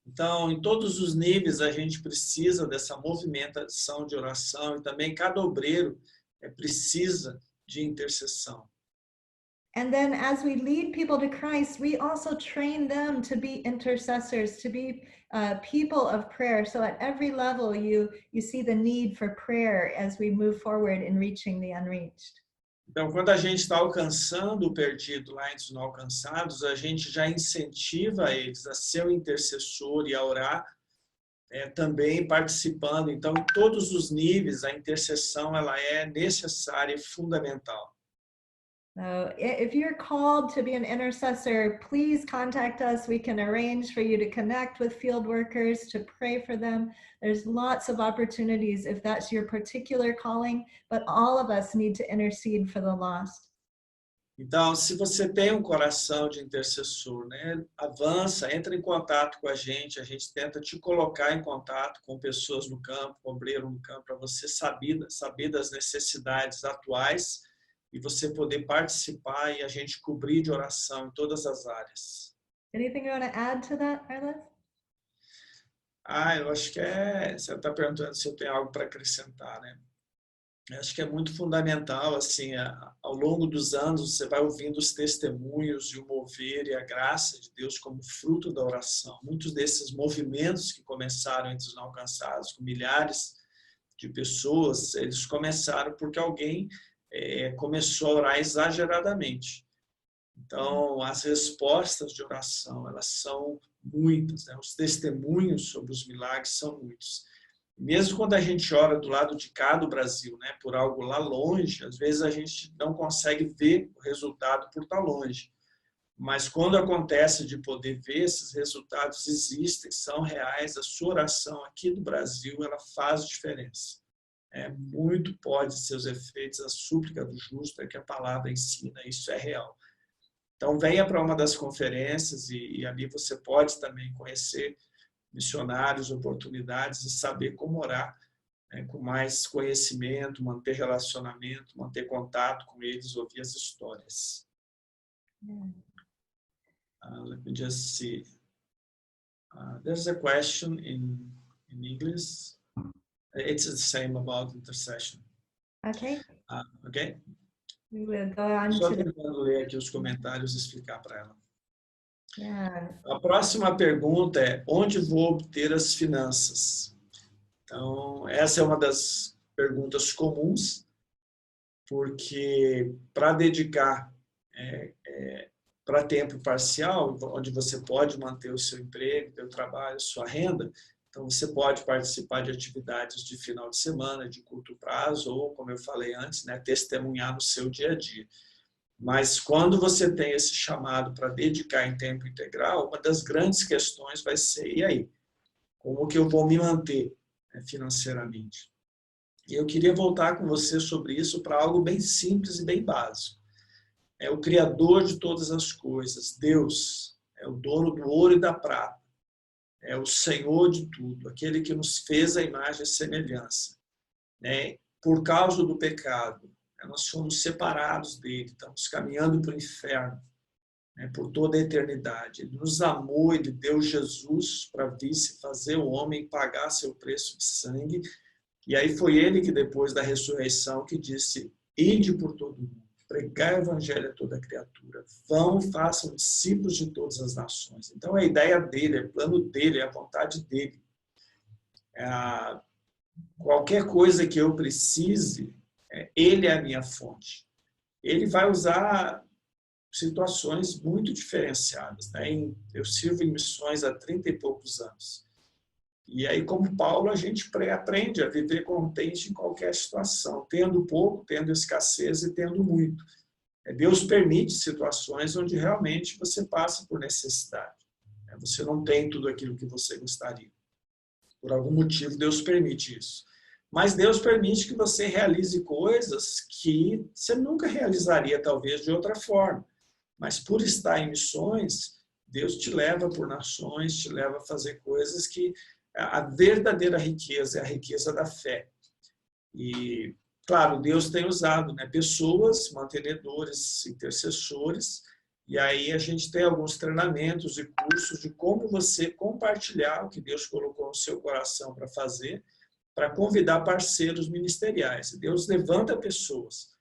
Então, em todos os níveis, a gente precisa dessa movimentação de oração e também cada obreiro precisa de intercessão. And then as we lead people to Christ, we also train them to be intercessors, to be people of prayer. So at every level, you see the need for prayer as we move forward in reaching the unreached. Então, quando a gente está alcançando o perdido lá entre os não alcançados, a gente já incentiva eles a ser um intercessor e a orar, também participando. Então, em todos os níveis, a intercessão ela é necessária e fundamental. So if you're called to be an intercessor, please contact us. We can arrange for you to connect with field workers, to pray for them. There's lots of opportunities if that's your particular calling, but all of us need to intercede for the lost. Então, se você tem um coração de intercessor, avança, entra em contato com a gente tenta te colocar em contato com pessoas no campo, com obreiro no campo, para você saber das necessidades atuais e você poder participar e a gente cobrir de oração em todas as áreas. Anything you want to add to that, Arliss? Eu acho que você está perguntando se eu tenho algo para acrescentar, Acho que é muito fundamental, assim, ao longo dos anos, você vai ouvindo os testemunhos e o mover e a graça de Deus como fruto da oração. Muitos desses movimentos que começaram entre os não alcançados, com milhares de pessoas, eles começaram porque alguém começou a orar exageradamente. Então, as respostas de oração, elas são muitas, Os testemunhos sobre os milagres são muitos. Mesmo quando a gente ora do lado de cá do Brasil, por algo lá longe, às vezes a gente não consegue ver o resultado por estar longe. Mas quando acontece de poder ver, esses resultados existem, são reais, a sua oração aqui do Brasil, ela faz diferença. Muito pode seus efeitos, a súplica do justo é que a palavra ensina, isso é real. Então venha para uma das conferências e ali você pode também conhecer missionários, oportunidades e saber como orar com mais conhecimento, manter relacionamento, manter contato com eles, ouvir as histórias. Let me just see. There's a question in English. It's the same about intercession. Okay. Okay? We will go on Só to the... tentando ler aqui os comentários e explicar para ela. Yeah. A próxima pergunta é: onde vou obter as finanças? Então, essa é uma das perguntas comuns, porque para dedicar para tempo parcial, onde você pode manter o seu emprego, seu trabalho, sua renda, então você pode participar de atividades de final de semana, de curto prazo, ou, como eu falei antes, testemunhar no seu dia a dia. Mas quando você tem esse chamado para dedicar em tempo integral, uma das grandes questões vai ser: e aí? Como que eu vou me manter financeiramente? E eu queria voltar com você sobre isso para algo bem simples e bem básico. É o Criador de todas as coisas, Deus, é o dono do ouro e da prata, é o Senhor de tudo, aquele que nos fez a imagem e semelhança. Por causa do pecado, nós fomos separados dele, estamos caminhando para o inferno, por toda a eternidade. Ele nos amou, ele deu Jesus para vir se fazer o homem, pagar seu preço de sangue, e aí foi ele que, depois da ressurreição, que disse: ide por todo mundo, pregai o evangelho a toda criatura, vão e façam discípulos de todas as nações. Então, é a ideia dele, é o plano dele, é a vontade dele. Qualquer coisa que eu precise, ele é a minha fonte. Ele vai usar situações muito diferenciadas. Eu sirvo em missões há 30 e poucos anos. E aí, como Paulo, a gente aprende a viver contente em qualquer situação, tendo pouco, tendo escassez e tendo muito. Deus permite situações onde realmente você passa por necessidade. Você não tem tudo aquilo que você gostaria. Por algum motivo, Deus permite isso. Mas Deus permite que você realize coisas que você nunca realizaria, talvez, de outra forma. Mas por estar em missões, Deus te leva por nações, te leva a fazer coisas que a verdadeira riqueza é a riqueza da fé. E, claro, Deus tem usado pessoas, mantenedores, intercessores, e aí a gente tem alguns treinamentos e cursos de como você compartilhar o que Deus colocou no seu coração para fazer, para convidar parceiros ministeriais. Deus levanta pessoas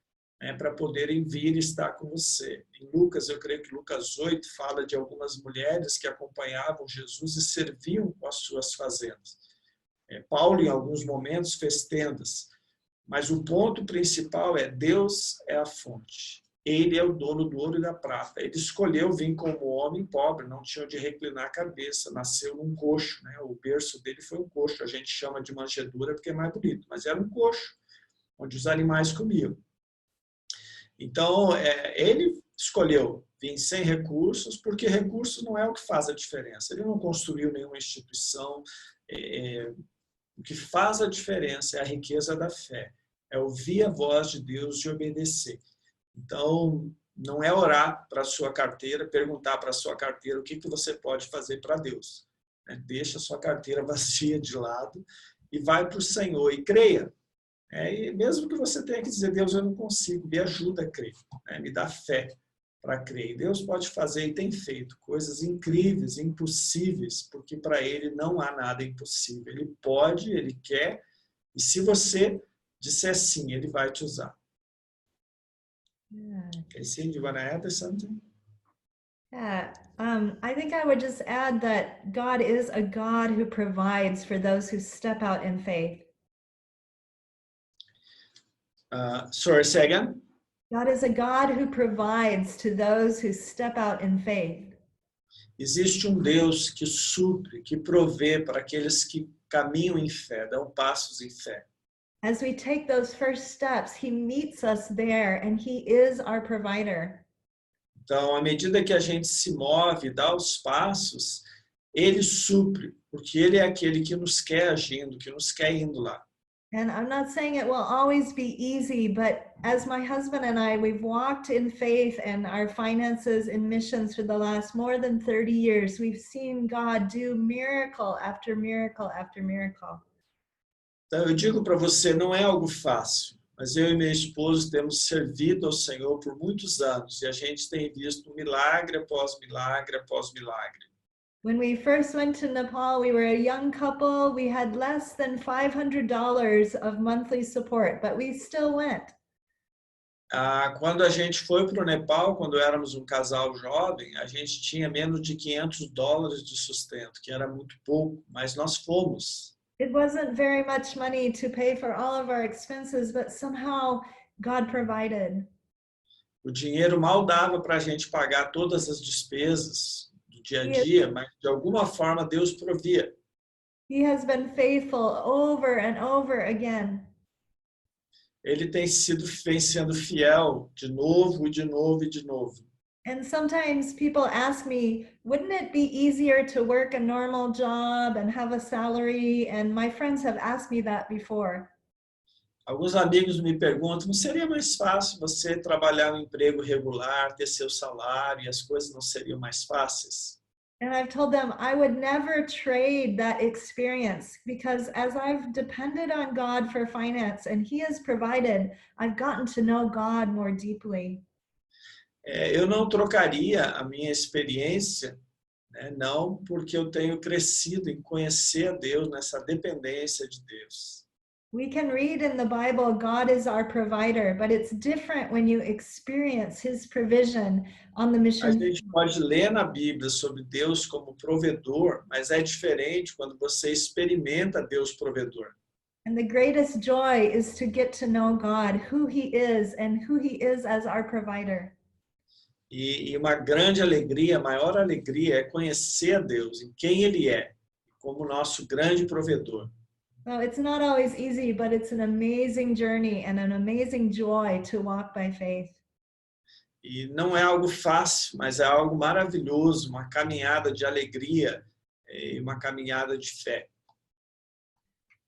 para poderem vir e estar com você. Em Lucas, eu creio que Lucas 8 fala de algumas mulheres que acompanhavam Jesus e serviam com as suas fazendas. Paulo, em alguns momentos, fez tendas. Mas o ponto principal é: Deus é a fonte. Ele é o dono do ouro e da prata. Ele escolheu vir como homem pobre, não tinha onde reclinar a cabeça, nasceu num coxo. O berço dele foi um coxo. A gente chama de manjedoura porque é mais bonito, mas era um coxo, onde os animais comiam. Então, ele escolheu vir sem recursos, porque recursos não é o que faz a diferença. Ele não construiu nenhuma instituição. O que faz a diferença é a riqueza da fé. É ouvir a voz de Deus e obedecer. Então, não é orar para a sua carteira, perguntar para a sua carteira o que você pode fazer para Deus. Deixa a sua carteira vazia de lado e vai para o Senhor e creia. E mesmo que você tenha que dizer: Deus, eu não consigo, me ajuda a crer, me dá fé para crer. E Deus pode fazer e tem feito coisas incríveis, impossíveis, porque para Ele não há nada impossível. Ele pode, Ele quer, e se você disser sim, Ele vai te usar. Okay, Cindy, do you want to add something? Yeah, I think I would just add that God is a God who provides for those who step out in faith. Sorry, say again? God is a God who provides to those who step out in faith. Existe Deus que supre, que provê para aqueles que caminham em fé, dão passos em fé. As we take those first steps, He meets us there, and He is our provider. Então, à medida que a gente se move, dá os passos, ele supre, porque ele é aquele que nos quer agindo, que nos quer indo lá. And I'm not saying it will always be easy, but as my husband and I, we've walked in faith and our finances in missions for the last more than 30 years. We've seen God do miracle after miracle after miracle. Então, eu digo para você, não é algo fácil, mas eu e meu esposo temos servido ao Senhor por muitos anos e a gente tem visto milagre após milagre após milagre. When we first went to Nepal, we were a young couple. We had less than $500 of monthly support, but we still went. Quando a gente foi para o Nepal, quando éramos um casal jovem, a gente tinha menos de $500 de sustento, que era muito pouco, mas nós fomos. It wasn't very much money to pay for all of our expenses, but somehow God provided. O dinheiro mal dava para a gente pagar todas as despesas do dia a dia, mas de alguma forma Deus provia. He has been faithful over and over again. Ele vem sendo fiel de novo e de novo e de novo. And sometimes people ask me, wouldn't it be easier to work a normal job and have a salary? And my friends have asked me that before. Alguns amigos me perguntam, não seria mais fácil você trabalhar um emprego regular, ter seu salário e as coisas não seriam mais fáceis? And I've told them I would never trade that experience because as I've depended on God for finance and He has provided, I've gotten to know God more deeply. Eu não trocaria a minha experiência, né, não porque eu tenho crescido em conhecer a Deus, nessa dependência de Deus. We can read in the Bible, God is our provider, but it's different when you experience His provision on the A mission. gente pode ler na Bíblia sobre Deus como provedor, mas é diferente quando você experimenta Deus provedor. And the greatest joy is to get to know God, who He is and who He is as our provider. E uma grande alegria, a maior alegria é conhecer a Deus, em quem Ele é, como nosso grande provedor. Well, it's not always easy, but it's an amazing journey and an amazing joy to walk by faith. E não é algo fácil, mas é algo maravilhoso, uma caminhada de alegria e uma caminhada de fé.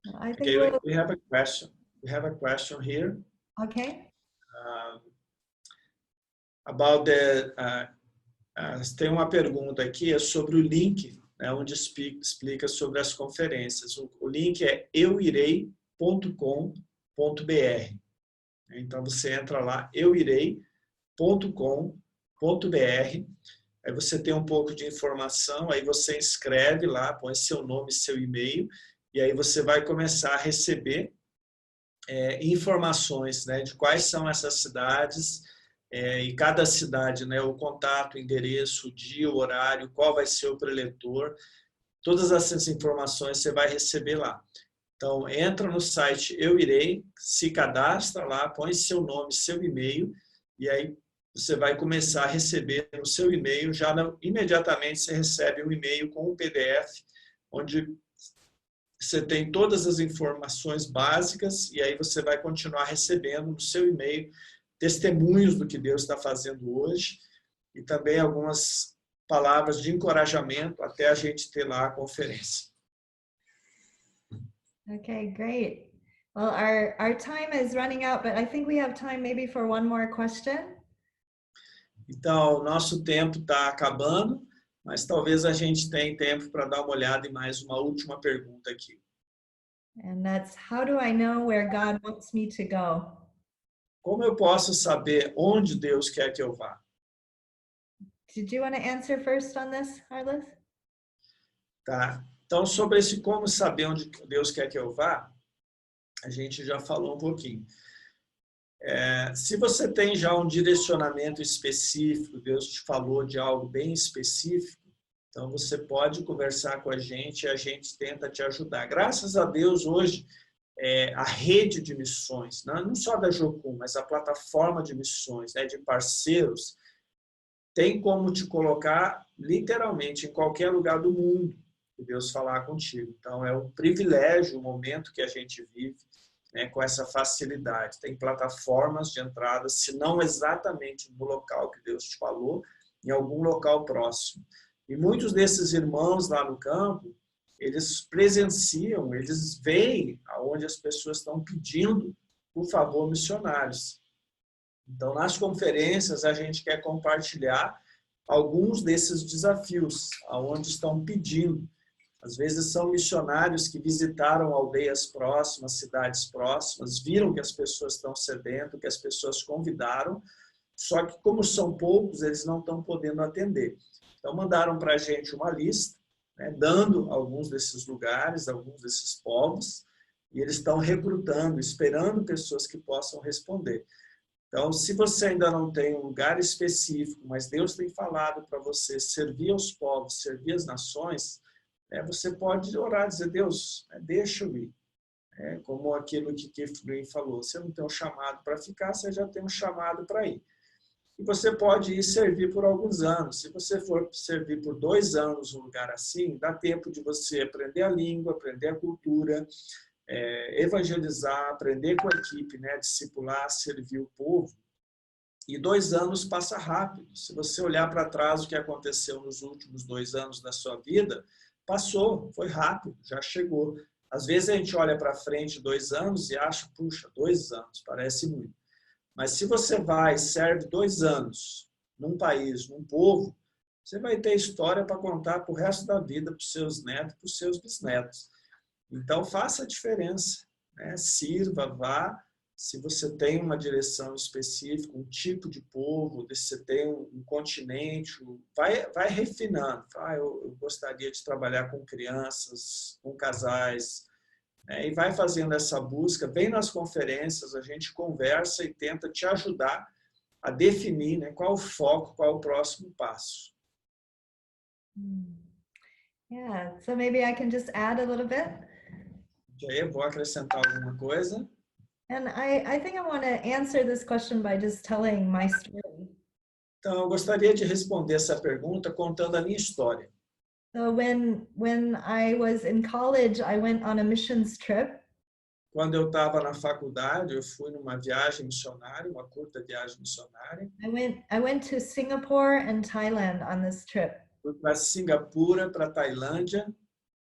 I think Okay, we'll, we have a question. We have a question here okay. about tem uma pergunta aqui é sobre o link, né, onde explica sobre as conferências. O link é euirei.com.br. Então você entra lá, euirei.com.br. Aí você tem um pouco de informação, aí você inscreve lá, põe seu nome, seu e-mail, e aí você vai começar a receber informações, né, de quais são essas cidades, e cada cidade, né, o contato, o endereço, o dia, o horário, qual vai ser o preletor, todas essas informações você vai receber lá. Então, entra no site Eu Irei, se cadastra lá, põe seu nome, seu e-mail, e aí você vai começar a receber no seu e-mail, imediatamente você recebe um e-mail com um PDF, onde você tem todas as informações básicas, e aí você vai continuar recebendo no seu e-mail testemunhos do que Deus está fazendo hoje e também algumas palavras de encorajamento até a gente ter lá a conferência. Okay, great. Well, our time is running out, but I think we have time maybe for one more question. Então, nosso tempo está acabando, mas talvez a gente tenha tempo para dar uma olhada em mais uma última pergunta aqui. And that's, how do I know where God wants me to go? Como eu posso saber onde Deus quer que eu vá? Did you want to answer first on this, Arliss? Tá. Então, sobre esse como saber onde Deus quer que eu vá, a gente já falou um pouquinho. Se você tem já um direcionamento específico, Deus te falou de algo bem específico, então você pode conversar com a gente e a gente tenta te ajudar. Graças a Deus, hoje, a rede de missões, não só da Jocum, mas a plataforma de missões, né, de parceiros, tem como te colocar literalmente em qualquer lugar do mundo que Deus falar contigo. Então, é um privilégio o momento que a gente vive, né, com essa facilidade. Tem plataformas de entrada, se não exatamente no local que Deus te falou, em algum local próximo. E muitos desses irmãos lá no campo, eles presenciam, eles veem aonde as pessoas estão pedindo, por favor, missionários. Então, nas conferências, a gente quer compartilhar alguns desses desafios, aonde estão pedindo. Às vezes são missionários que visitaram aldeias próximas, cidades próximas, viram que as pessoas estão sedento, que as pessoas convidaram, só que como são poucos, eles não estão podendo atender. Então mandaram para a gente uma lista, né, dando alguns desses lugares, alguns desses povos, e eles estão recrutando, esperando pessoas que possam responder. Então, se você ainda não tem um lugar específico, mas Deus tem falado para você servir aos povos, servir as nações, você pode orar, dizer, Deus, deixa eu ir. Como aquilo que Keflin falou, você não tem um chamado para ficar, você já tem um chamado para ir. E você pode ir servir por alguns anos. Se você for servir por 2 anos num lugar assim, dá tempo de você aprender a língua, aprender a cultura, evangelizar, aprender com a equipe, né, discipular, servir o povo. E 2 anos passa rápido. Se você olhar para trás o que aconteceu nos últimos 2 anos da sua vida, passou, foi rápido, já chegou. Às vezes a gente olha para frente 2 anos e acha, puxa, 2 anos, parece muito. Mas se você vai e serve 2 anos num país, num povo, você vai ter história para contar para o resto da vida, para os seus netos, para os seus bisnetos. Então, faça a diferença, né? Sirva, vá. Se você tem uma direção específica, um tipo de povo, se você tem um continente, vai refinando. Eu gostaria de trabalhar com crianças, com casais, né? E vai fazendo essa busca. Vem nas conferências, a gente conversa e tenta te ajudar a definir, né, qual o foco, qual o próximo passo. Yeah, so maybe I can just add a little bit. Okay, eu vou acrescentar alguma coisa. And I think I want to answer this question by just telling my story. Então, eu gostaria de responder essa pergunta contando a minha história. So when I was in college, I went on a missions trip. Quando eu estava na faculdade, eu fui numa viagem missionária, uma curta viagem missionária. I went to Singapore and Thailand on this trip. Fui para Singapura, para Tailândia.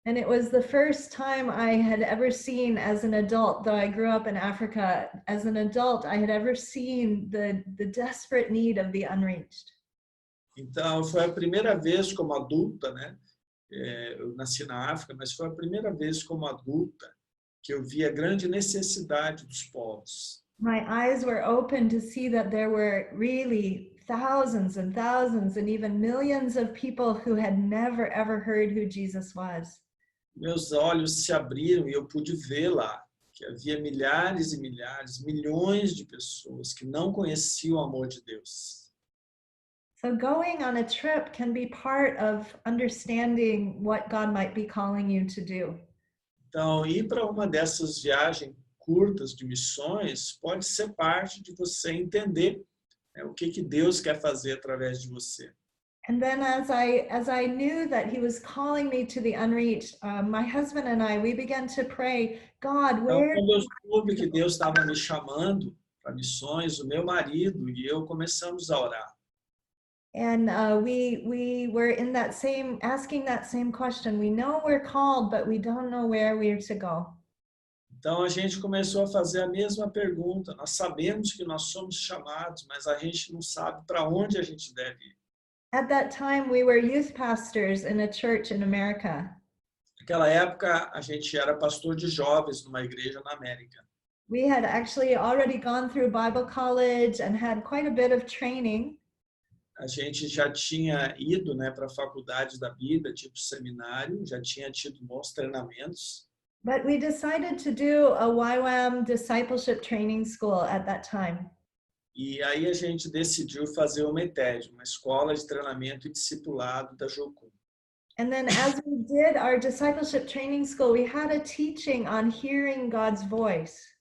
And it was the first time I had ever seen as an adult, though I grew up in Africa, as an adult, I had ever seen the desperate need of the unreached. Então, foi a primeira vez como adulta, né? Eu nasci na África, mas foi a primeira vez como adulta que eu vi a grande necessidade dos povos. My eyes were open to see that there were really thousands and thousands and even millions of people who had never ever heard who Jesus was. Meus olhos se abriram e eu pude ver lá que havia milhares e milhares, milhões de pessoas que não conheciam o amor de Deus. So going on a trip can be part of understanding what God might be calling you to do. Então, ir para uma dessas viagens curtas de missões pode ser parte de você entender, né, o que Deus quer fazer através de você. And then as I knew that he was calling me to the unreached, my husband and I, we began to pray, God, where... Então, quando eu soube que Deus estava me chamando para missões, o meu marido e eu começamos a orar. And we were in that same, asking that same question. We know we're called, but we don't know where we're to go. Então a gente começou a fazer a mesma pergunta. Nós sabemos que nós somos chamados, mas a gente não sabe para onde a gente deve ir. At that time, we were youth pastors in a church in America. Naquela época, a gente era pastor de jovens numa igreja na América. We had actually already gone through Bible college and had quite a bit of training. A gente já tinha ido, né, para a faculdade da Bíblia, tipo seminário, já tinha tido bons treinamentos. But we decided to do a YWAM discipleship training school at that time. E aí a gente decidiu fazer uma ETED, uma escola de treinamento e discipulado da Jocum. And then as we did our discipleship training school, we had a teaching on hearing God's voice.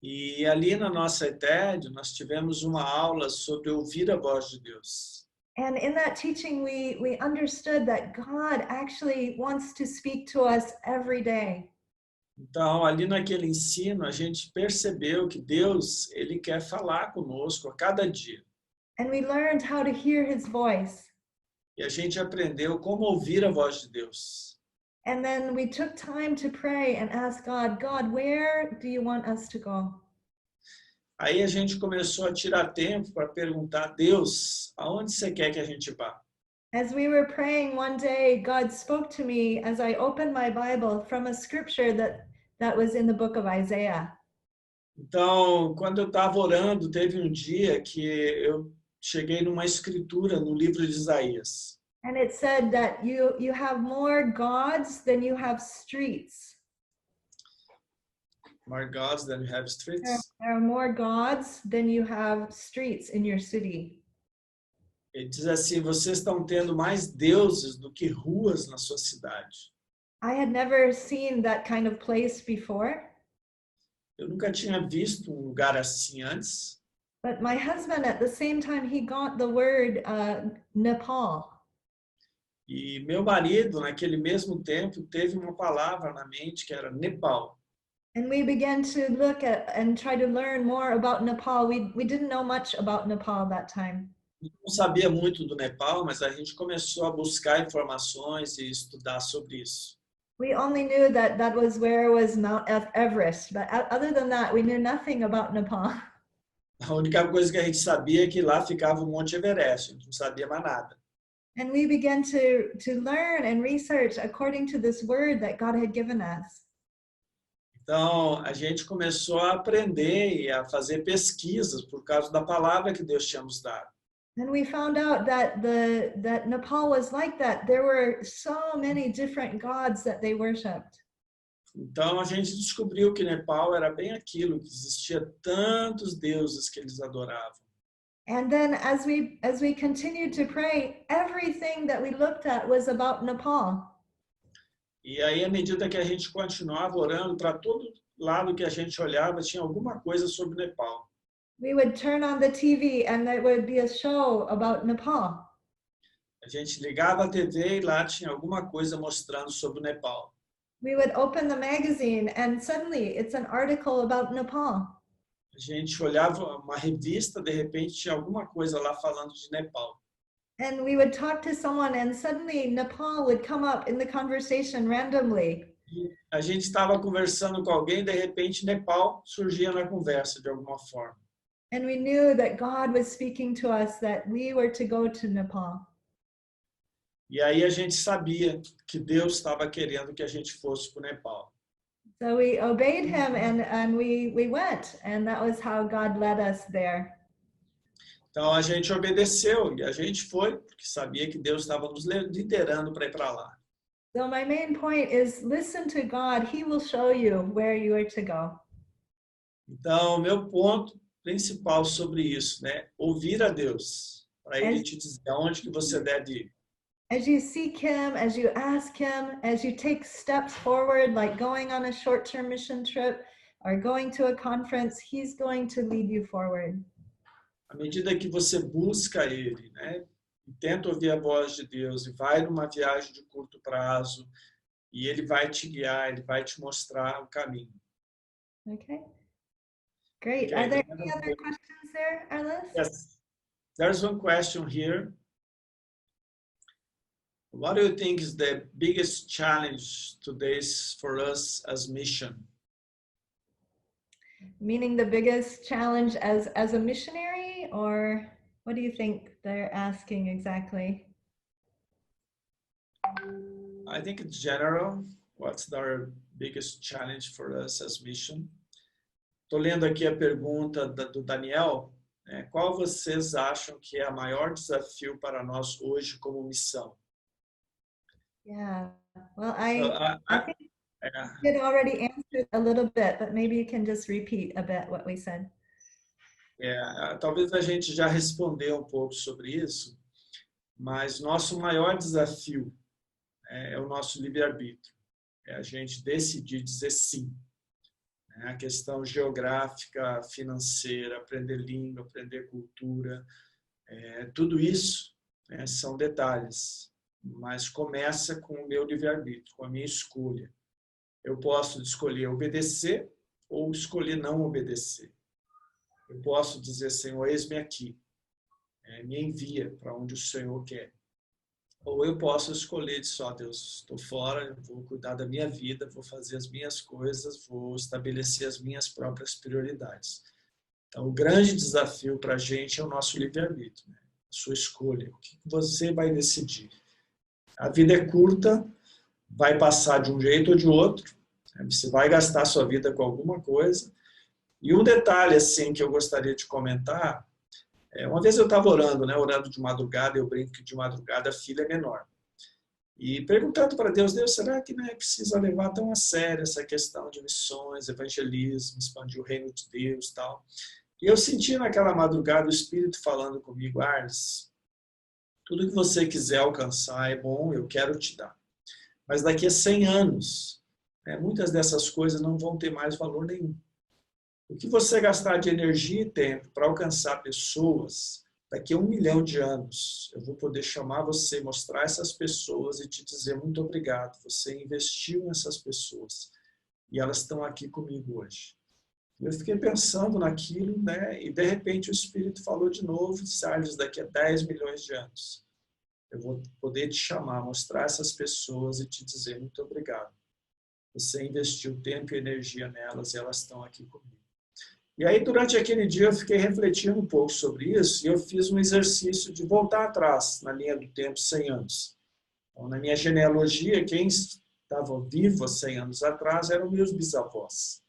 E ali na nossa ETED, nós tivemos uma aula sobre ouvir a voz de Deus. And in that teaching, we understood that God actually wants to speak to us every day. Então, ali naquele ensino, a gente percebeu que Deus, ele quer falar conosco a cada dia. And we learned how to hear his voice. E a gente aprendeu como ouvir a voz de Deus. And then we took time to pray and ask God, God, where do you want us to go? Aí a gente começou a tirar tempo para perguntar a Deus, aonde você quer que a gente vá? As we were praying one day, God spoke to me as I opened my Bible from a scripture that was in the book of Isaiah. Então, quando eu estava orando, teve um dia que eu cheguei numa escritura no livro de Isaías. And it said that you have more gods than you have streets. More gods than you have streets. There are more gods than you have streets in your city. Ele diz assim, vocês estão tendo mais deuses do que ruas na sua cidade. I had never seen that kind of place before. Eu nunca tinha visto um lugar assim antes. But my husband, at the same time, he got the word Nepal. E meu marido, naquele mesmo tempo, teve uma palavra na mente que era Nepal. And we began to look at and try to learn more about Nepal. We didn't know much about Nepal that time. Eu não sabia muito do Nepal, mas a gente começou a buscar informações e estudar sobre isso. We only knew that that was where was Mount Everest, but other than that, we knew nothing about Nepal. A única coisa que a gente sabia é que lá ficava o Monte Everest, a gente não sabia mais nada. And we began to learn and research according to this word that God had given us. Então, a gente começou a aprender e a fazer pesquisas por causa da palavra que Deus tinha nos dado. And we found out that that Nepal was like that. There were so many different gods that they worshipped. Então, a gente descobriu que Nepal era bem aquilo, que existia tantos deuses que eles adoravam. And then as we continued to pray, everything that we looked at was about Nepal. E aí, à medida que a gente continuava orando, para todo lado que a gente olhava, tinha alguma coisa sobre Nepal. We would turn on the TV and there would be a show about Nepal. A gente ligava a TV e lá tinha alguma coisa mostrando sobre o Nepal. We would open the magazine and suddenly it's an article about Nepal. A gente olhava uma revista, de repente tinha alguma coisa lá falando de Nepal. And we would talk to someone and suddenly Nepal would come up in the conversation randomly. E a gente estava conversando com alguém, de repente Nepal surgia na conversa de alguma forma. And we knew that God was speaking to us that we were to go to Nepal. E aí a gente sabia que Deus estava querendo que a gente fosse para o Nepal. So we obeyed him and we went, and that was how God led us there. Então a gente obedeceu e a gente foi, porque sabia que Deus estava nos liderando para ir para lá. So my main point is listen to God. He will show you where you are to go. Então, meu ponto principal sobre isso, né? Ouvir a Deus, para Ele te dizer aonde que você deve ir. As you seek him, as you ask him, as you take steps forward, like going on a short-term mission trip or going to a conference, he's going to lead you forward. À medida que você busca Ele, né? E tenta ouvir a voz de Deus e vai numa viagem de curto prazo e Ele vai te guiar, Ele vai te mostrar o caminho. Okay. Great. Okay, Are there any other questions there, Arliss? Yes. There's one question here. What do you think is the biggest challenge today for us as mission? Meaning the biggest challenge as a missionary, or what do you think they're asking exactly? I think in general, what's our biggest challenge for us as mission? Estou lendo aqui a pergunta do Daniel. Qual vocês acham que é o maior desafio para nós hoje como missão? Yeah, well, I think you had already answered a little bit, but maybe you can just repeat a bit what we said. Talvez a gente já respondeu um pouco sobre isso, mas nosso maior desafio é o nosso livre-arbítrio. É a gente decidir dizer sim. A questão geográfica, financeira, aprender língua, aprender cultura, tudo isso são detalhes. Mas começa com o meu livre-arbítrio, com a minha escolha. Eu posso escolher obedecer ou escolher não obedecer. Eu posso dizer, Senhor, eis-me aqui, me envia para onde o Senhor quer. Ou eu posso escolher, só Deus, estou fora, vou cuidar da minha vida, vou fazer as minhas coisas, vou estabelecer as minhas próprias prioridades. Então, o grande desafio para a gente é o nosso livre-arbítrio, né? A sua escolha, o que você vai decidir. A vida é curta, vai passar de um jeito ou de outro, né? Você vai gastar sua vida com alguma coisa. E um detalhe assim que eu gostaria de comentar, uma vez eu estava orando, né, orando de madrugada, eu brinco que de madrugada a filha é menor. E perguntando para Deus, Deus, será que não é precisa levar tão a sério essa questão de missões, evangelismo, expandir o reino de Deus e tal? E eu senti naquela madrugada o Espírito falando comigo, Arles, tudo que você quiser alcançar é bom, eu quero te dar. Mas daqui a 100 anos, muitas dessas coisas não vão ter mais valor nenhum. O que você gastar de energia e tempo para alcançar pessoas, daqui a 1 milhão de anos, eu vou poder chamar você, mostrar essas pessoas e te dizer muito obrigado. Você investiu nessas pessoas e elas estão aqui comigo hoje. Eu fiquei pensando naquilo, né? E de repente o Espírito falou de novo, Charles, daqui a 10 milhões de anos, eu vou poder te chamar, mostrar essas pessoas e te dizer muito obrigado. Você investiu tempo e energia nelas e elas estão aqui comigo. E aí, durante aquele dia, eu fiquei refletindo um pouco sobre isso e eu fiz um exercício de voltar atrás, na linha do tempo, 100 anos. Então, na minha genealogia, quem estava vivo há 100 anos atrás eram meus bisavós.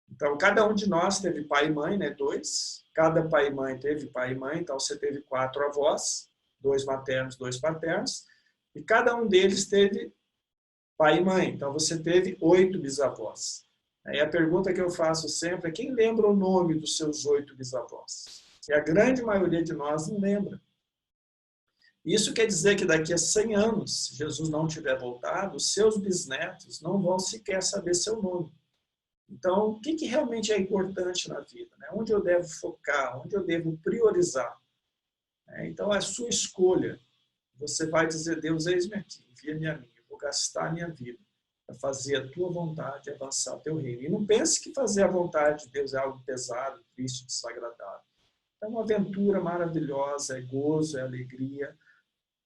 Então, cada um de nós teve pai e mãe, né? 2. Cada pai e mãe teve pai e mãe, então você teve 4 avós, 2 maternos, 2 paternos, e cada um deles teve pai e mãe, então você teve 8 bisavós. Aí a pergunta que eu faço sempre é quem lembra o nome dos seus 8 bisavós? E a grande maioria de nós não lembra. Isso quer dizer que daqui a 100 anos, se Jesus não tiver voltado, os seus bisnetos não vão sequer saber seu nome. Então, o que realmente é importante na vida? Né? Onde eu devo focar? Onde eu devo priorizar? Então, é a sua escolha. Você vai dizer, Deus, eis-me aqui, envia-me a mim. Eu vou gastar a minha vida para fazer a tua vontade e avançar o teu reino. E não pense que fazer a vontade de Deus é algo pesado, triste, desagradável. É uma aventura maravilhosa, é gozo, é alegria.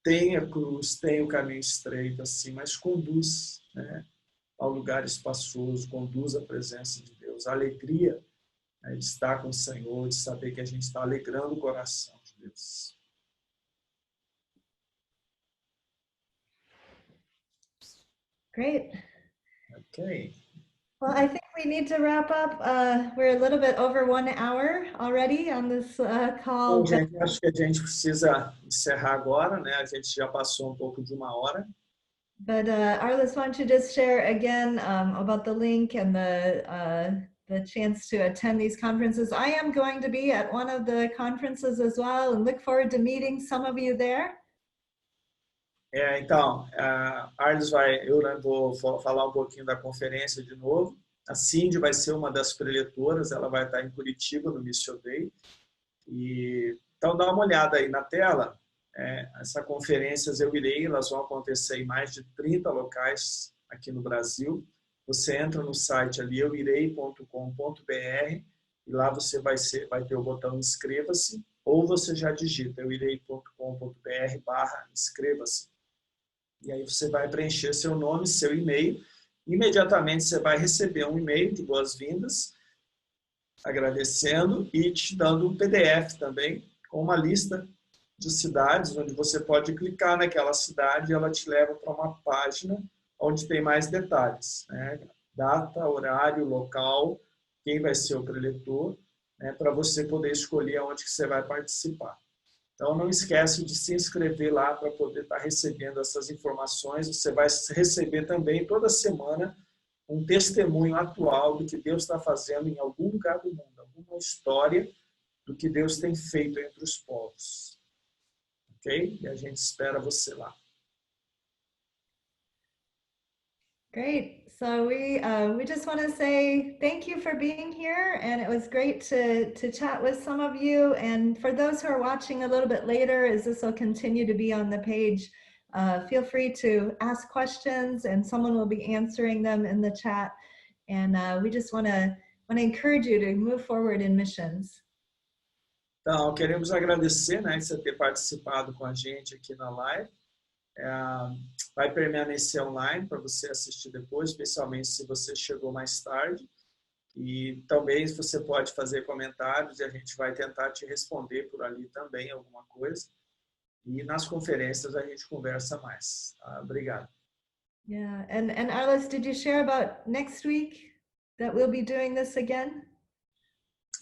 Tem a cruz, tem o caminho estreito, assim, mas conduz, né, ao lugar espaçoso, conduz à presença de Deus. A alegria, né, de estar com o Senhor, de saber que a gente está alegrando o coração de Deus. Great. Ok. Well, I think we need to wrap up. We're a little bit over 1 hour already on this call. Bom, gente, acho que a gente precisa encerrar agora, né? A gente já passou um pouco de 1 hora. But Arlis, why don't you just share again about the link and the chance to attend these conferences? I am going to be at one of the conferences as well and look forward to meeting some of you there. Então, a Arlis eu vou falar um pouquinho da conferência de novo. A Cindy vai ser uma das preletoras, ela vai estar em Curitiba no Mission Day. Então, dá uma olhada aí na tela. Essas conferências eu irei, elas vão acontecer em mais de 30 locais aqui no Brasil. Você entra no site ali, euirei.com.br, e lá você vai ter o botão inscreva-se, ou você já digita euirei.com.br/inscreva-se. E aí você vai preencher seu nome, seu e-mail. Imediatamente você vai receber um e-mail de boas-vindas, agradecendo e te dando um PDF também, com uma lista de cidades, onde você pode clicar naquela cidade e ela te leva para uma página onde tem mais detalhes, né? Data, horário, local, quem vai ser o preletor, né? Para você poder escolher onde que você vai participar. Então, não esquece de se inscrever lá para poder estar recebendo essas informações. Você vai receber também, toda semana, um testemunho atual do que Deus está fazendo em algum lugar do mundo, alguma história do que Deus tem feito entre os povos. Ok? E a gente espera você lá. Great. So we just want to say thank you for being here, and it was great to chat with some of you. And for those who are watching a little bit later, as this will continue to be on the page, feel free to ask questions and someone will be answering them in the chat. And we just want to encourage you to move forward in missions. Então, queremos agradecer, né, você ter participado com a gente aqui na live. Vai permanecer online para você assistir depois, especialmente se você chegou mais tarde. E também você pode fazer comentários e a gente vai tentar te responder por ali também alguma coisa. E nas conferências a gente conversa mais. Obrigado. Yeah, and Arliss, did you share about next week that we'll be doing this again?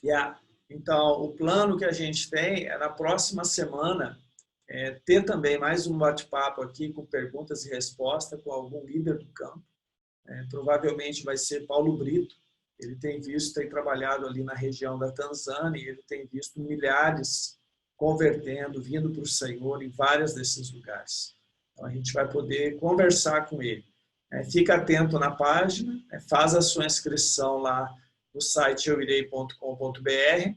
Yeah. Então, o plano que a gente tem é na próxima semana ter também mais um bate-papo aqui com perguntas e respostas com algum líder do campo. Provavelmente vai ser Paulo Brito. Ele tem trabalhado ali na região da Tanzânia e ele tem visto milhares convertendo, vindo para o Senhor em vários desses lugares. Então, a gente vai poder conversar com ele. Fica atento na página, faz a sua inscrição lá no site euirei.com.br.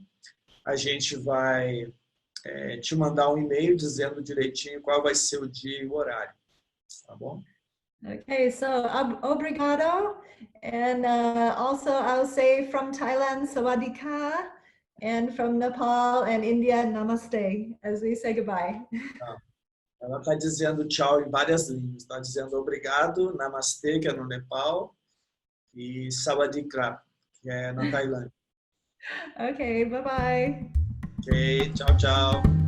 A gente vai te mandar um e-mail dizendo direitinho qual vai ser o dia e o horário. Tá bom? Okay, so obrigado. And also I'll say from Thailand, sawadee-ka. And from Nepal and India, namaste, as we say goodbye. Ela está dizendo tchau em várias línguas. Está dizendo obrigado, namastê, que é no Nepal, e sawadee-ka, que é na Tailândia. Okay, bye-bye. Ok, tchau, tchau.